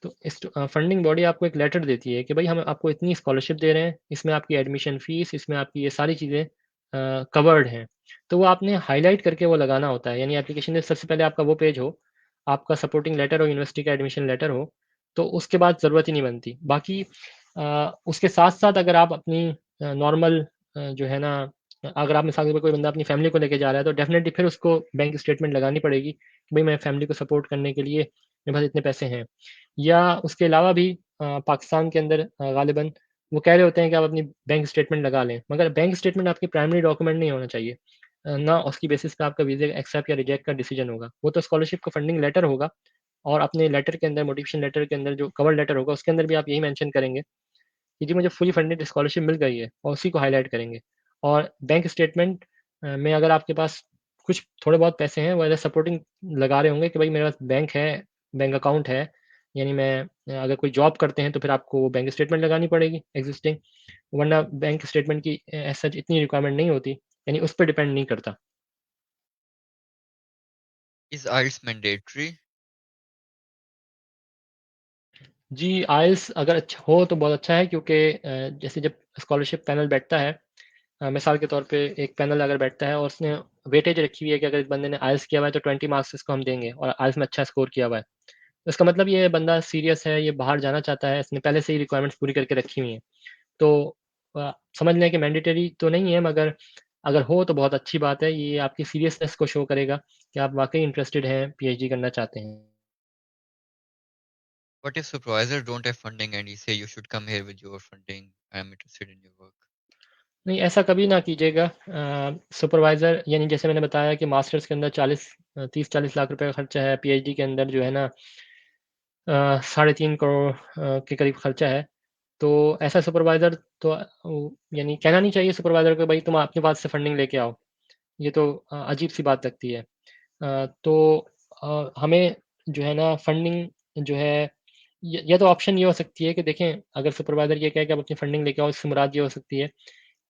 तो फंडिंग बॉडी आपको एक लेटर देती है कि भई हम आपको इतनी स्कॉलरशिप दे रहे हैं, इसमें आपकी एडमिशन फ़ीस, इसमें आपकी ये सारी चीज़ें कवर्ड हैं। तो वो आपने हाइलाइट करके वो लगाना होता है, यानी एप्लीकेशन में सबसे पहले आपका वो पेज हो, आपका सपोर्टिंग लेटर हो, यूनिवर्सिटी का एडमिशन लेटर हो, तो उसके बाद ज़रूरत ही नहीं बनती। बाकी उसके साथ-साथ अगर आप अपनी नॉर्मल जो है ना अगर आप मिसाल के तौर पर कोई बंदा अपनी फैमिली को लेके जा रहा है, तो डेफ़िनेटली फिर उसको बैंक स्टेटमेंट लगानी पड़ेगी कि भई मैं फैमिली को सपोर्ट करने के लिए मेरे पास इतने पैसे हैं। या उसके अलावा भी पाकिस्तान के अंदर ग़ालिबन वो कह रहे होते हैं कि आप अपनी बैंक स्टेटमेंट लगा लें, मगर बैंक स्टेटमेंट आपकी प्राइमरी डॉक्यूमेंट नहीं होना चाहिए। ना उसकी बेसिस पे आपका वीज़ा एक्सेप्ट या रिजेक्ट का डिसीजन होगा। वो तो स्कॉलरशिप का फंडिंग लेटर होगा और अपने लेटर के अंदर मोटिवेशन लेटर के अंदर जो कवर लेटर होगा, उसके अंदर भी आप यही मेंशन करेंगे कि जी मुझे फुली फंडेड स्कॉलरशिप मिल गई है और उसी को हाइलाइट करेंगे। और बैंक स्टेटमेंट में अगर आपके पास कुछ थोड़े बहुत पैसे हैं, वो एज़ अ सपोर्टिंग लगा रहे होंगे कि भाई मेरे पास बैंक है, बैंक अकाउंट है, यानी मैं अगर कोई जॉब करते हैं तो फिर आपको वो बैंक स्टेटमेंट लगानी पड़ेगी एक्जिस्टिंग, वरना बैंक स्टेटमेंट की एज़ सच इतनी रिक्वायरमेंट नहीं होती, यानी उस पे डिपेंड नहीं करता। Is IELTS mandatory? जी, आइल्स अगर हो तो बहुत अच्छा है क्योंकि जैसे जब स्कॉलरशिप पैनल बैठता है, मिसाल के तौर पे एक पैनल अगर बैठता है और उसने वेटेज रखी हुई है कि अगर इस बंदे ने आइल्स किया हुआ है तो 20 मार्क्स इसको हम देंगे और आइल्स में अच्छा स्कोर किया हुआ है। तो इसका मतलब ये बंदा सीरियस है, ये बाहर जाना चाहता है, इसने पहले से ही रिक्वायरमेंट्स पूरी करके रखी हुई हैं। तो समझ लें कि मैंडेटरी तो नहीं है, मगर अगर हो तो बहुत अच्छी बात है। ये आपकी सीरियसनेस को शो करेगा कि आप वाक़ई इंटरेस्टेड हैं, पीएचडी करना चाहते हैं। What if supervisor don't have funding and you say you should come here with your funding? I am interested in your work. नहीं, ऐसा कभी ना कीजिएगा। सुपरवाइज़र यानी जैसे मैंने बताया कि मास्टर्स के अंदर 30-40 लाख रुपए का खर्चा है, पीएचडी के अंदर जो है ना साढ़े 3 करोड़ के करीब खर्चा है। तो ऐसा सुपरवाइज़र तो यानी कहना नहीं चाहिए सुपरवाइज़र को, भई तुम अपने पास से फंडिंग लेके आओ। ये तो अजीब-सी बात लगती है। तो हमें जो है ना फंडिंग जो है या तो ऑप्शन ये हो सकती है कि देखें, अगर सुपरवाइज़र ये कहे कि आप अपनी फंडिंग लेके आओ, इससे मुराद ये हो सकती है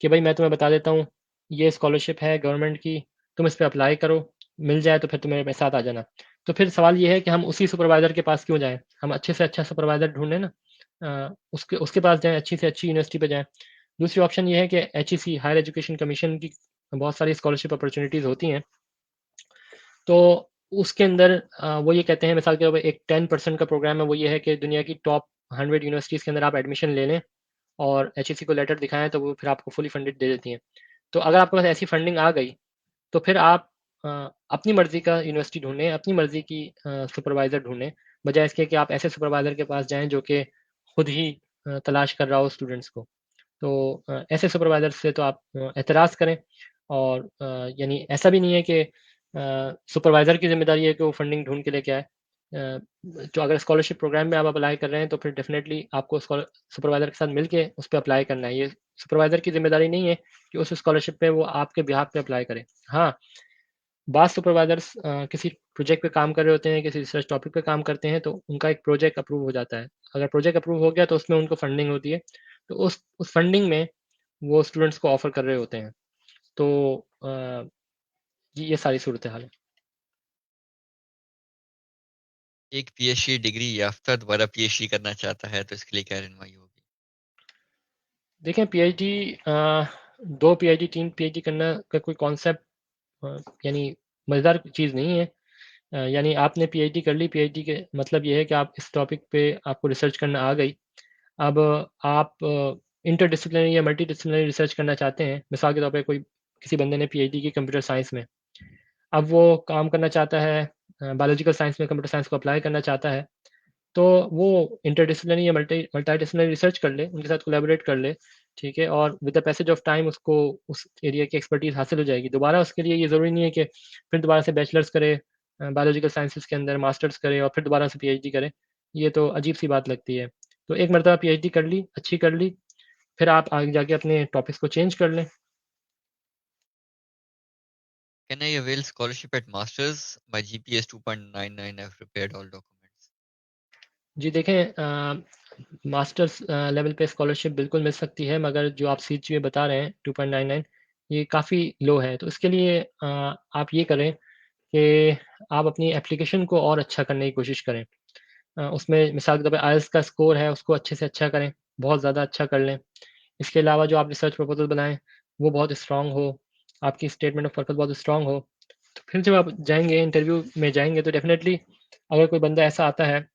कि भई मैं तुम्हें बता देता हूँ, ये स्कॉलरशिप है गवर्नमेंट की, तुम इस पे अप्लाई करो, मिल जाए तो फिर तुम मेरे साथ आ जाना। तो फिर सवाल ये है कि हम उसी सुपरवाइज़र के पास क्यों जाएँ? हम अच्छे से अच्छा सुपरवाइज़र ढूँढें ना। उसके उसके पास जाएँ, अच्छी से अच्छी यूनिवर्सिटी पे जाएँ। दूसरी ऑप्शन ये है कि एचईसी हायर एजुकेशन कमीशन की बहुत सारी स्कॉलरशिप अपॉर्च्युनिटीज़ होती हैं। तो उसके अंदर वो ये कहते हैं मिसाल के तौर पे एक 10% का प्रोग्राम है, वो ये है कि दुनिया की टॉप 100 यूनिवर्सिटीज़ के अंदर आप एडमिशन ले लें और एचईसी को लेटर दिखाएँ तो वो फिर आपको फुली फंडेड दे देती हैं। तो अगर आपके पास ऐसी फंडिंग आ गई, तो फिर आप अपनी मर्ज़ी का यूनिवर्सिटी ढूँढें, अपनी मर्ज़ी की सुपरवाइज़र ढूँढें, बजाए इसके कि आप ऐसे सुपरवाइज़र के पास जाएँ जो कि खुद ही तलाश कर रहा हो स्टूडेंट्स को। तो ऐसे सुपरवाइज़र से तो आप एतराज़ करें और यानी ऐसा भी नहीं है कि सुपरवाइज़र की ज़िम्मेदारी है कि वो फंडिंग ढूँढ के लेके आए। तो अगर स्कॉलरशिप प्रोग्राम में आप अप्लाई कर रहे हैं, तो फिर डेफ़िनेटली आपको सुपरवाइज़र के साथ मिलके उस पे अप्लाई करना है। ये सुपरवाइज़र की ज़िम्मेदारी नहीं है कि उस स्कॉलरशिप पे वो आपके बिहाफ़ पे अप्लाई करे। हाँ, बाज़ सुपरवाइज़र्स किसी प्रोजेक्ट पे काम कर रहे होते हैं, किसी रिसर्च टॉपिक पे काम करते हैं, तो उनका एक प्रोजेक्ट अप्रूव हो जाता है। अगर प्रोजेक्ट अप्रूव हो गया, तो उसमें उनको फंडिंग होती है। तो उस फंडिंग में वो स्टूडेंट्स को ऑफ़र कर रहे होते हैं। तो अ, ये सारी सूरत-ए-हाल है। एक पीएचडी डिग्री याफ्ता दोबारा पीएचडी करना चाहता है तो इसके लिए क्या रहनुमाई होगी? देखें, पीएचडी 2 पीएचडी, 3 पीएचडी करना का कोई कॉन्सेप्ट यानी मज़ेदार चीज़ नहीं है। यानी आपने पीएचडी कर ली, पीएचडी के मतलब ये है कि आप इस टॉपिक पे आपको रिसर्च करना आ गई। अब आप इंटरडिसिप्लिनरी या मल्टीडिसिप्लिनरी रिसर्च करना चाहते हैं। मिसाल के तौर पे कोई किसी बंदे ने पीएचडी की कंप्यूटर साइंस में। अब वो काम करना चाहता है बायोलॉजिकल साइंस में कंप्यूटर साइंस को अप्लाई करना चाहता है। तो वो इंटरडिसिप्लिनरी या मल्टीडिसिप्लिनरी रिसर्च कर ले, उनके साथ कोलैबोरेट कर ले, ठीक है? और with the passage of time उसको उस एरिया की एक्सपर्टीज़ हासिल हो जाएगी। दोबारा उसके लिए ये ज़रूरी नहीं है कि फिर दोबारा से बैचलर्स करे बायोलॉजिकल साइंसेज़ के अंदर, मास्टर्स करे और फिर दोबारा से पीएचडी करे। ये तो अजीब-सी बात लगती है। तो एक मर्तबा पीएचडी कर ली, अच्छी कर ली, फिर आप आगे जाके अपने टॉपिक्स को चेंज कर लें। Can I avail scholarship at masters? My GPA is 2.99. I've prepared all documents. जी देखें, मास्टर्स लेवल पे स्कॉलरशिप बिल्कुल मिल सकती है, मगर जो आप सीजीपीए बता रहे हैं 2.99 ये काफ़ी लो है। तो इसके लिए आप ये करें कि आप अपनी एप्लीकेशन को और अच्छा करने की कोशिश करें। उसमें मिसाल के तौर पे आईएलटीएस का स्कोर है उसको अच्छे से अच्छा करें, बहुत ज़्यादा अच्छा कर लें। इसके अलावा जो आप रिसर्च प्रपोज़ल बनाएँ, वो बहुत स्ट्रॉन्ग हो, आपकी स्टेटमेंट ऑफ पर्पज़ बहुत स्ट्रॉन्ग हो। तो फिर जब आप जाएँगे इंटरव्यू में जाएँगे तो डेफ़िनेटली अगर कोई बंदा ऐसा आता है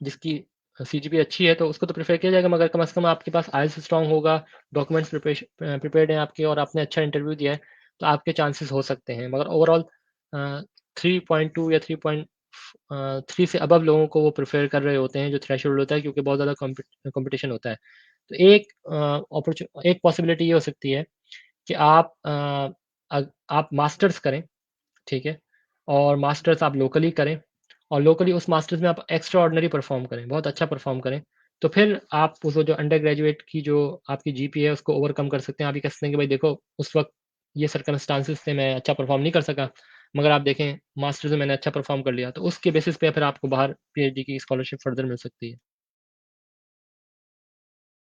जिसकी सीजीपीए अच्छी है तो उसको तो प्रेफ़र किया जाएगा, मगर कम से कम आपके पास आईएलटीएस स्ट्रॉन्ग होगा, डॉक्यूमेंट्स प्रिपेयर्ड हैं आपके और आपने अच्छा इंटरव्यू दिया है, तो आपके चांसेस हो सकते हैं। मगर ओवरऑल 3.2 या 3 से अबव लोगों को वो प्रेफ़र कर रहे होते हैं, जो थ्रेशोल्ड होता है क्योंकि बहुत ज़्यादा कॉम्पिटिशन होता है। तो एक पॉसिबिलिटी ये हो सकती है कि आप मास्टर्स करें, ठीक है? और मास्टर्स आप लोकली करें और लोकली उस मास्टर्स में आप एक्स्ट्रा ऑर्डिनरी परफ़ॉर्म करें, बहुत अच्छा परफ़ॉर्म करें। तो फिर आप वो जो अंडर ग्रेजुएट की जो आपकी जीपीए है उसको ओवरकम कर सकते हैं। आप ये कह सकते हैं कि भाई देखो उस वक़्त ये सर्कमस्टेंसेस थे मैं अच्छा परफ़ॉर्म नहीं कर सका, मगर आप देखें मास्टर्स में मैंने अच्छा परफ़ॉर्म कर लिया। तो उसके बेसिस पे फिर आपको बाहर पीएचडी की स्कॉलरशिप फर्दर मिल सकती है।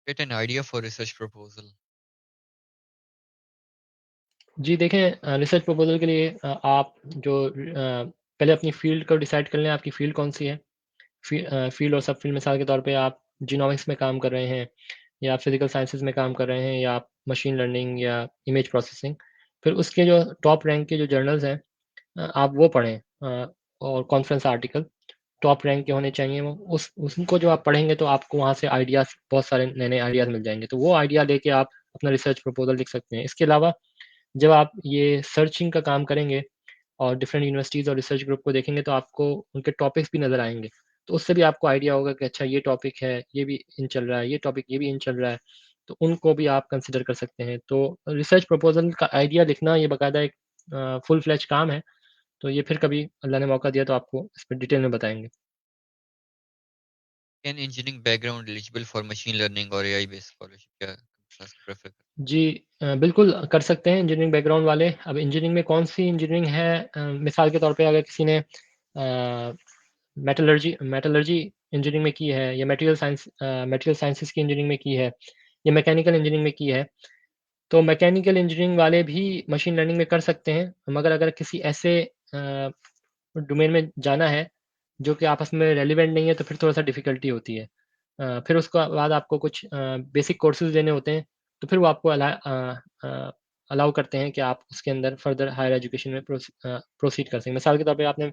Get an idea for research proposal. जी देखें रिसर्च प्रपोज़ल के लिए आप पहले अपनी फ़ील्ड को डिसाइड कर लें, आपकी फ़ील्ड कौन-सी है। फ़ील्ड और सब फ़ील्ड मिसाल के तौर पे आप जीनोमिक्स में काम कर रहे हैं या फ़िज़िकल साइंसेज़ में काम कर रहे हैं या आप मशीन लर्निंग या इमेज प्रोसेसिंग। फिर उसके जो टॉप रैंक के जो जर्नल्स हैं आप वो पढ़ें और कॉन्फ्रेंस आर्टिकल टॉप रैंक के होने चाहिए वो। उस उनको जो आप पढ़ेंगे तो आपको वहाँ से आइडियाज़ बहुत सारे नए-नए आइडियाज़ मिल जाएँगे। तो वो आइडिया लेके आप अपना रिसर्च प्रपोज़ल लिख सकते हैं। इसके अलावा जब आप ये सर्चिंग का काम करेंगे और डिफरेंट यूनिवर्सिटीज़ और रिसर्च ग्रुप को देखेंगे तो आपको उनके टॉपिक्स भी नज़र आएँगे। तो उससे भी आपको आइडिया होगा कि अच्छा ये टॉपिक है, ये भी इन चल रहा है, ये टॉपिक ये भी इन चल रहा है। तो उनको भी आप कंसिडर कर सकते हैं। तो रिसर्च प्रपोज़ल का आइडिया लिखना ये बाकायदा एक फुल फ्लेज काम है। तो ये फिर कभी अल्लाह ने मौका दिया तो आपको इस पे डिटेल में बताएँगे। Can engineering background eligible for machine learning और एआई बेस्ड स्कॉलरशिप क्या क्लास प्रेफर कर? जी बिल्कुल कर सकते हैं इंजीनियरिंग बैकग्राउंड वाले। अब इंजीनियरिंग में कौन-सी इंजीनियरिंग है मिसाल के तौर पे अगर किसी ने मेटलर्जी मेटलर्जी इंजीनियरिंग में की है या मटेरियल साइंसेज़ की इंजीनियरिंग में की है या मैकेनिकल इंजीनियरिंग में की है, तो मैकेनिकल इंजीनियरिंग वाले भी मशीन लर्निंग में कर सकते हैं। मगर अगर किसी ऐसे डोमेन में जाना है, जो कि आपस में रेलेवेंट नहीं है, तो फिर थोड़ा-सा डिफ़िकल्टी होती है। फिर उसके बाद आपको कुछ बेसिक कोर्सेज़ लेने होते हैं, तो फिर वो आपको अलाउ करते हैं कि आप उसके अंदर फर्दर हायर एजुकेशन में प्रोसीड कर सकें। मिसाल के तौर पे आपने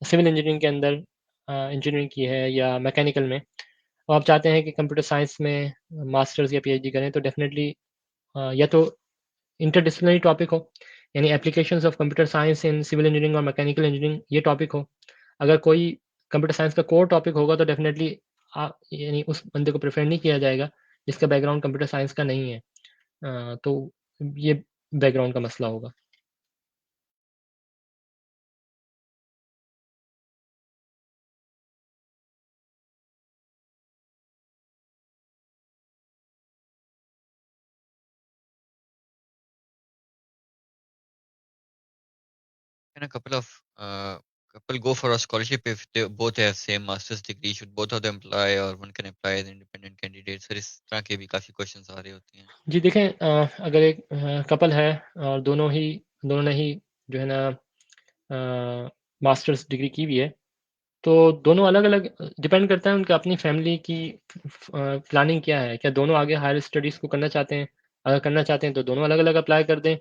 सिविल इंजीनियरिंग के अंदर इंजीनियरिंग की है या मैकेनिकल में, और आप चाहते हैं कि कंप्यूटर साइंस में मास्टर्स या पीएचडी करें, तो डेफ़िनिटली या तो इंटरडिसिप्लिनरी टॉपिक हो, यानी applications of computer science in civil engineering और मैकेनिकल इंजीनियरिंग ये टॉपिक हो। अगर कोई कंप्यूटर साइंस का कोर टॉपिक होगा तो डेफ़िनेटली यानी उस बंदे को प्रेफ़र नहीं किया जाएगा, जिसका बैकग्राउंड कंप्यूटर साइंस का नहीं है। तो ये बैकग्राउंड का मसला होगा। Can a couple go for a scholarship if they both have same master's degree? Should both of them apply or one can apply as independent candidates? Sir इस तरह के भी काफ़ी क्वेश्चंस आ रहे होते हैं। जी देखें अगर एक कपल है और दोनों ने ही जो है ना मास्टर्स डिग्री की हुई है, तो दोनों अलग-अलग डिपेंड करता है उनका अपनी फैमिली की प्लानिंग क्या है? क्या दोनों आगे हायर स्टडीज़ को करना चाहते हैं? अगर करना चाहते हैं तो दोनों अलग-अलग अप्लाई कर दें।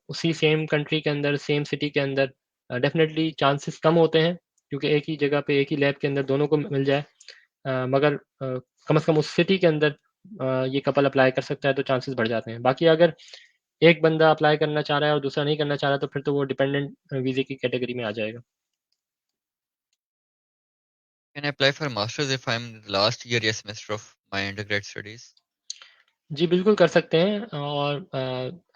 उसी सेम कंट्री के अंदर, सेम सिटी के अंदर डेफ़िनेटली चांसेस कम होते हैं क्योंकि एक ही जगह पे, एक ही लैब के अंदर दोनों को मिल जाए। मगर कम से कम उस सिटी के अंदर ये कपल अप्लाई कर सकता है तो चांसेस बढ़ जाते हैं। बाकी अगर एक बंदा अप्लाई करना चाह रहा है और दूसरा नहीं करना चाह रहा, तो फिर तो वो डिपेंडेंट वीज़े की कैटेगरी में आ जाएगा। Can I apply for masters if I'm in the last year या semester of my undergrad studies? जी, बिल्कुल कर सकते हैं और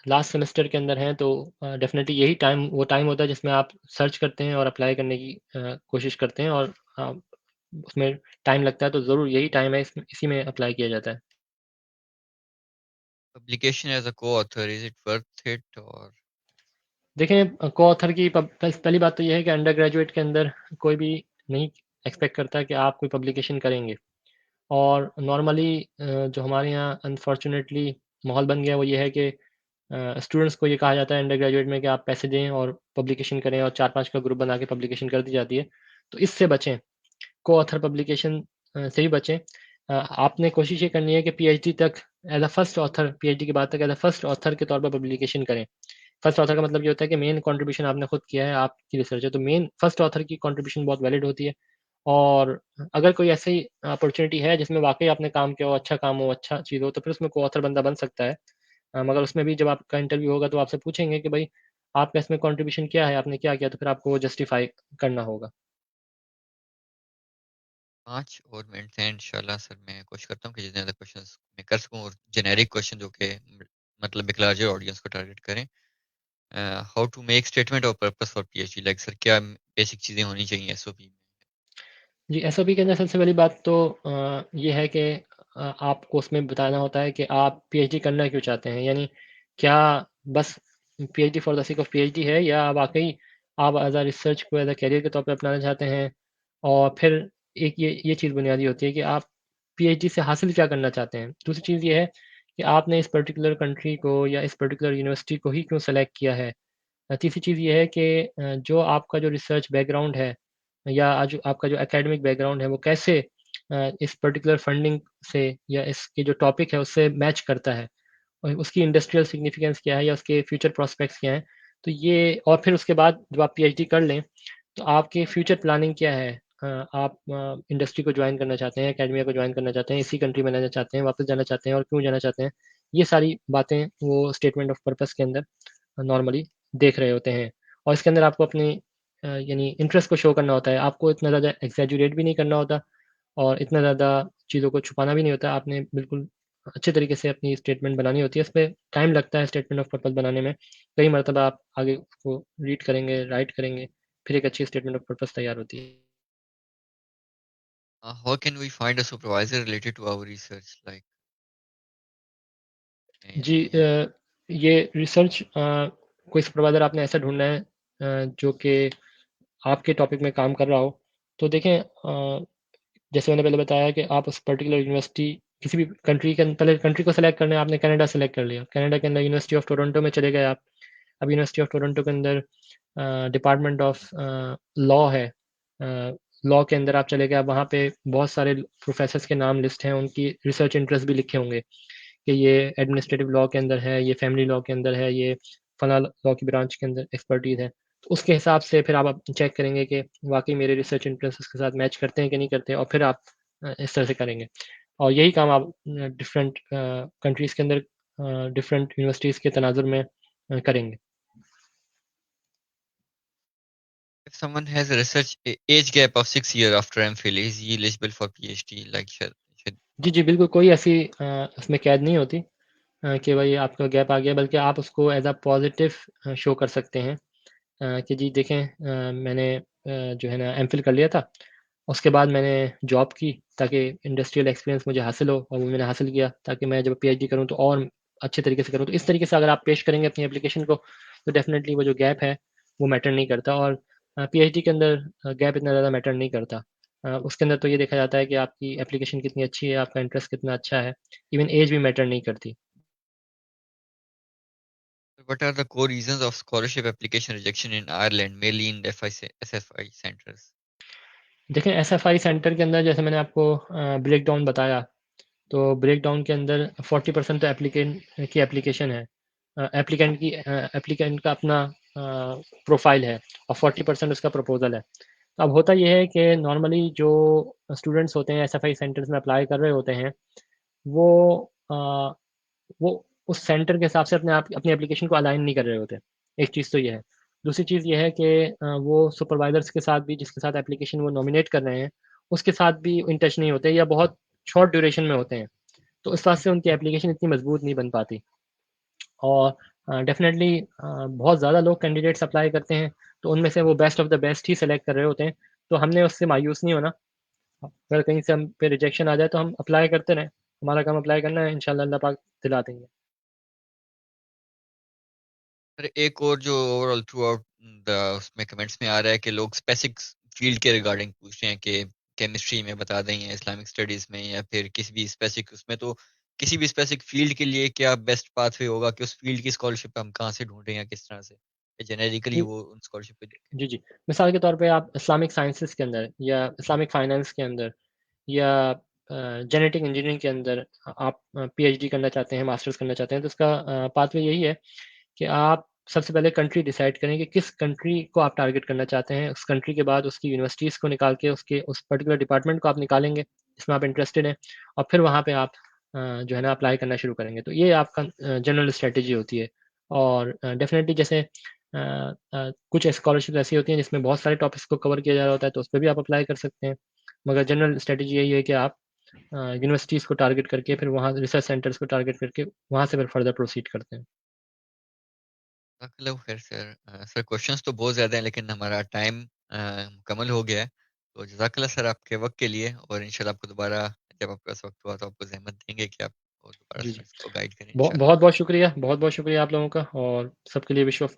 लास्ट सेमेस्टर के अंदर हैं तो डेफ़िनेटली यही टाइम होता है जिसमें आप सर्च करते हैं और अप्लाई करने की कोशिश करते हैं और अ, उसमें टाइम लगता है तो ज़रूर यही टाइम है इसी में अप्लाई किया जाता है। Publication as a co-author, is it worth it or देखें को-ऑथर की पहली बात तो ये है कि अंडर ग्रेजुएट के अंदर कोई भी नहीं एक्सपेक्ट करता कि आप कोई पब्लिकेशन करेंगे। और नॉर्मली जो हमारे यहाँ अनफॉर्चुनेटली माहौल बन गया वो ये है कि स्टूडेंट्स को ये कहा जाता है अंडर ग्रेजुएट में कि आप पैसे दें और पब्लिकेशन करें, और 4-5 का ग्रुप बना के पब्लिकेशन कर दी जाती है। तो इससे बचें, को-ऑथर पब्लिकेशन से भी बचें। आपने कोशिश ये करनी है कि पीएचडी तक as a first author, PhD के बाद तक एज़ अ फर्स्ट ऑथर के तौर पर पब्लिकेशन करें। फर्स्ट ऑथर का मतलब ये होता है कि मेन कंट्रीब्यूशन आपने खुद किया है, आपकी रिसर्च है, तो मेन फर्स्ट ऑथर की कंट्रीब्यूशन बहुत वैलिड होती है। और अगर कोई ऐसी अपॉर्च्युनिटी है जिसमें वाक़ई आपने काम किया हो, अच्छा काम हो, अच्छा चीज़ हो, तो फिर उसमें को-ऑथर बंदा बन सकता है। मगर उसमें भी जब आपका इंटरव्यू होगा तो आपसे पूछेंगे कि भई आपका इसमें कंट्रीब्यूशन क्या है? आपने क्या किया? तो फिर आपको वो जस्टिफ़ाई करना होगा। 5 और मिनट्स हैं इंशाल्लाह सर, मैं कोशिश करता हूँ कि जितने ज़्यादा क्वेश्चंस मैं कर सकूँ और जेनेरिक क्वेश्चन जो कि मतलब एक लार्जर ऑडियंस को टारगेट करें। How to make statement of purpose for PhD, like sir क्या बेसिक चीज़ें होनी चाहिए एसओपी में? जी, एसओपी के अंदर सबसे पहली बात तो ये है कि आपको उसमें बताना होता है कि आप पीएचडी करना क्यों चाहते हैं? यानी क्या बस PhD for the sake of PhD है, या वाक़ई आप एज़ अ रिसर्च को एज़ अ करियर के तौर पे अपनाना चाहते हैं? और फिर एक ये चीज़ बुनियादी होती है कि आप पीएचडी से हासिल क्या करना चाहते हैं? दूसरी चीज़ ये है कि आपने इस पर्टिकुलर कंट्री को या इस पर्टिकुलर यूनिवर्सिटी को ही क्यों सेलेक्ट किया है? तीसरी चीज़ ये है कि जो आपका जो रिसर्च बैकग्राउंड है या आज आपका जो एकेडमिक बैकग्राउंड है वो कैसे इस पर्टिकुलर फंडिंग से या इसके जो टॉपिक है उससे मैच करता है, और उसकी इंडस्ट्रियल सिग्निफिकेंस क्या है या उसके फ्यूचर प्रोस्पेक्ट्स क्या हैं। तो ये, और फिर उसके बाद जब आप पीएचडी कर लें तो आपकी फ्यूचर प्लानिंग क्या है? आप इंडस्ट्री को जॉइन करना चाहते हैं, एकेडमिया को जॉइन करना चाहते हैं, इसी कंट्री में रहना चाहते हैं, वापस जाना चाहते हैं और क्यों जाना चाहते हैं? ये सारी बातें वो स्टेटमेंट ऑफ पर्पस के अंदर नॉर्मली देख रहे होते हैं। और इसके अंदर आपको अपनी यानी इंटरेस्ट को शो करना होता है। आपको इतना ज़्यादा एक्ज़ैजुरेट भी नहीं करना होता और इतना ज़्यादा चीज़ों को छुपाना भी नहीं होता। आपने बिल्कुल अच्छे तरीके से अपनी स्टेटमेंट बनानी होती है। इसमें टाइम लगता है स्टेटमेंट ऑफ पर्पज़ बनाने में। कई मर्तबा आप आगे उसको रीड करेंगे, राइट करेंगे, फिर एक अच्छी स्टेटमेंट ऑफ पर्पज़ तैयार होती है। How can we find a supervisor related to our research, like जी, यानी ये रिसर्च कोई सुपरवाइज़र आपने ऐसा ढूँढना है जो कि आपके टॉपिक में काम कर रहा हो। तो देखें, जैसे मैंने पहले बताया कि आप उस पर्टिकुलर यूनिवर्सिटी, किसी भी कंट्री के पहले कंट्री को सेलेक्ट करना है, आपने कनाडा सेलेक्ट कर लिया। कनाडा के अंदर यूनिवर्सिटी ऑफ टोरंटो में चले गए आप। अब यूनिवर्सिटी ऑफ टोरंटो के अंदर डिपार्टमेंट ऑफ लॉ है। लॉ के अंदर आप चले गए, अब वहाँ पे बहुत सारे प्रोफ़ेसर्स के नाम लिस्ट हैं, उनकी रिसर्च इंटरेस्ट भी लिखे होंगे कि ये एडमिनिस्ट्रेटिव लॉ के अंदर है, ये फैमिली लॉ के अंदर है, ये फलाँ लॉ की ब्रांच के अंदर एक्सपर्टीज़ है। तो उसके हिसाब से फिर आप चेक करेंगे कि वाक़ई मेरे रिसर्च इंटरेस्ट उसके साथ मैच करते हैं कि नहीं करते, और फिर आप इस तरह से करेंगे। और यही काम आप डिफरेंट कंट्रीज़ के अंदर डिफरेंट यूनिवर्सिटीज़ के तनाज़ुर में करेंगे। if someone has a research age gap of 6 years after MPhil, is he eligible for PhD? Like should जी, जी, बिल्कुल कोई ऐसी उसमें कैद नहीं होती कि भई आपका गैप आ गया, बल्कि आप उसको एज़ अ पॉज़िटिव शो कर सकते हैं कि जी देखें, मैंने जो है ना एमफ़िल कर लिया था, उसके बाद मैंने जॉब की ताकि इंडस्ट्रियल एक्सपीरियंस मुझे हासिल हो, और वो मैंने हासिल किया ताकि मैं जब पीएचडी करूँ तो और अच्छे तरीके से करूँ। तो इस तरीके से अगर आप पेश करेंगे अपनी एप्लीकेशन को, तो डेफ़िनेटली वो जो गैप है वो मैटर नहीं करता, और पीएचडी के अंदर गैप इतना ज़्यादा मैटर नहीं करता। उसके अंदर तो ये देखा जाता है कि आपकी एप्लीकेशन कितनी अच्छी है, आपका इंटरेस्ट कितना अच्छा है, इवन ऐज भी मैटर नहीं करती। what are the core reasons of scholarship application rejection in Ireland, mainly in SFI centers? देखें, एसएफआई सेंटर के अंदर जैसे मैंने आपको ब्रेकडाउन बताया, तो ब्रेकडाउन के अंदर 40% तो एप्लीकेंट की एप्लीकेशन है। एप्लीकेंट का अपना प्रोफ़ाइल है, और 40% उसका प्रपोज़ल है। तो अब होता ये है कि नॉर्मली जो स्टूडेंट्स होते हैं एसएफआई सेंटर्स में अप्लाई कर रहे होते हैं, वो अ, वो उस सेंटर के हिसाब से अपनी एप्लीकेशन को अलाइन नहीं कर रहे होते। एक चीज़ तो ये है। दूसरी चीज़ ये है कि वो सुपरवाइज़र्स के साथ भी, जिसके साथ एप्लीकेशन वो नॉमिनेट कर रहे हैं, उसके साथ भी इन टच नहीं होते, या बहुत शॉर्ट ड्यूरेशन में होते हैं। तो इस बात से उनकी एप्लीकेशन इतनी मज़बूत नहीं बन पाती। और डेफ़िनेटली बहुत ज़्यादा लोग कैंडिडेट्स अप्लाई करते हैं, तो उनमें से वो best of the best he select कर रहे होते हैं। तो हमने उससे मायूस नहीं होना। अगर कहीं से हम पे रिजेक्शन आ जाए तो हम अप्लाई करते रहें। हमारा काम अप्लाई करना है, इंशाअल्लाह अल्लाह पाक दिला देंगे। सर एक और जो ओवरऑल थ्रू आउट द उसमें कमेंट्स में आ रहा है कि लोग स्पेसिफिक फील्ड के रिगार्डिंग पूछ रहे हैं कि केमिस्ट्री में बता दें या इस्लामिक स्टडीज़ में या फिर किसी भी स्पेसिफ़िक उसमें, तो किसी भी स्पेसिफ़िक फ़ील्ड के लिए क्या बेस्ट पाथवे होगा कि उस फ़ील्ड की स्कॉलरशिप हम कहाँ से ढूँढें या किस तरह से? या जेनेरिकली जी, वो उन स्कॉलरशिप को देखें? जी, जी। मिसाल के तौर पे आप इस्लामिक साइंसेज़ के अंदर या इस्लामिक फाइनेंस के अंदर या जेनेटिक इंजीनियरिंग के अंदर आप पीएचडी करना चाहते हैं, मास्टर्स करना चाहते हैं, तो उसका पाथवे यही है कि आप सबसे पहले कंट्री डिसाइड करें कि किस कंट्री को आप टारगेट करना चाहते हैं। उस कंट्री के बाद उसकी यूनिवर्सिटीज़ को निकाल के उसके उस पर्टिकुलर डिपार्टमेंट को आप निकालेंगे, जिसमें आप इंटरेस्टेड हैं और फिर वहाँ पे आप जो है ना अप्लाई करना शुरू करेंगे। तो ये आपका जनरल स्ट्रैटेजी होती है और डेफ़िनिटली जैसे कुछ स्कॉलरशिप ऐसी होती हैं जिसमें बहुत सारे टॉपिक्स को कवर किया जा रहा होता है, तो उस पे भी आप अप्लाई कर सकते हैं। मगर जनरल स्ट्रैटेजी यही है कि आप यूनिवर्सिटीज़ को टारगेट करके फिर वहाँ रिसर्च सेंटर्स को टारगेट करके वहाँ से फिर फर्दर प्रोसीड करते हैं। जज़ाकल्लाहु खैर सर। सर क्वेश्चन्स तो बहुत ज़्यादा हैं लेकिन हमारा टाइम मुकम्मल हो गया है। तो जज़ाकल्लाह सर आपके वक़्त के लिए, और इंशाल्लाह आपको दोबारा जब आपके पास वक़्त हुआ तो आपको ज़हमत देंगे कि आप और दोबारा जी, जी। स्टूडेंट्स को गाइड करें इंशाल्लाह। बहुत-बहुत शुक्रिया आप लोगों का और सबके लिए wish of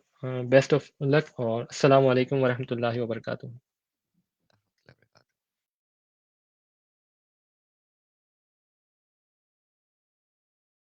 best of luck और अस्सलामु अलैकुम व रहमतुल्लाहि व बरकातुहू।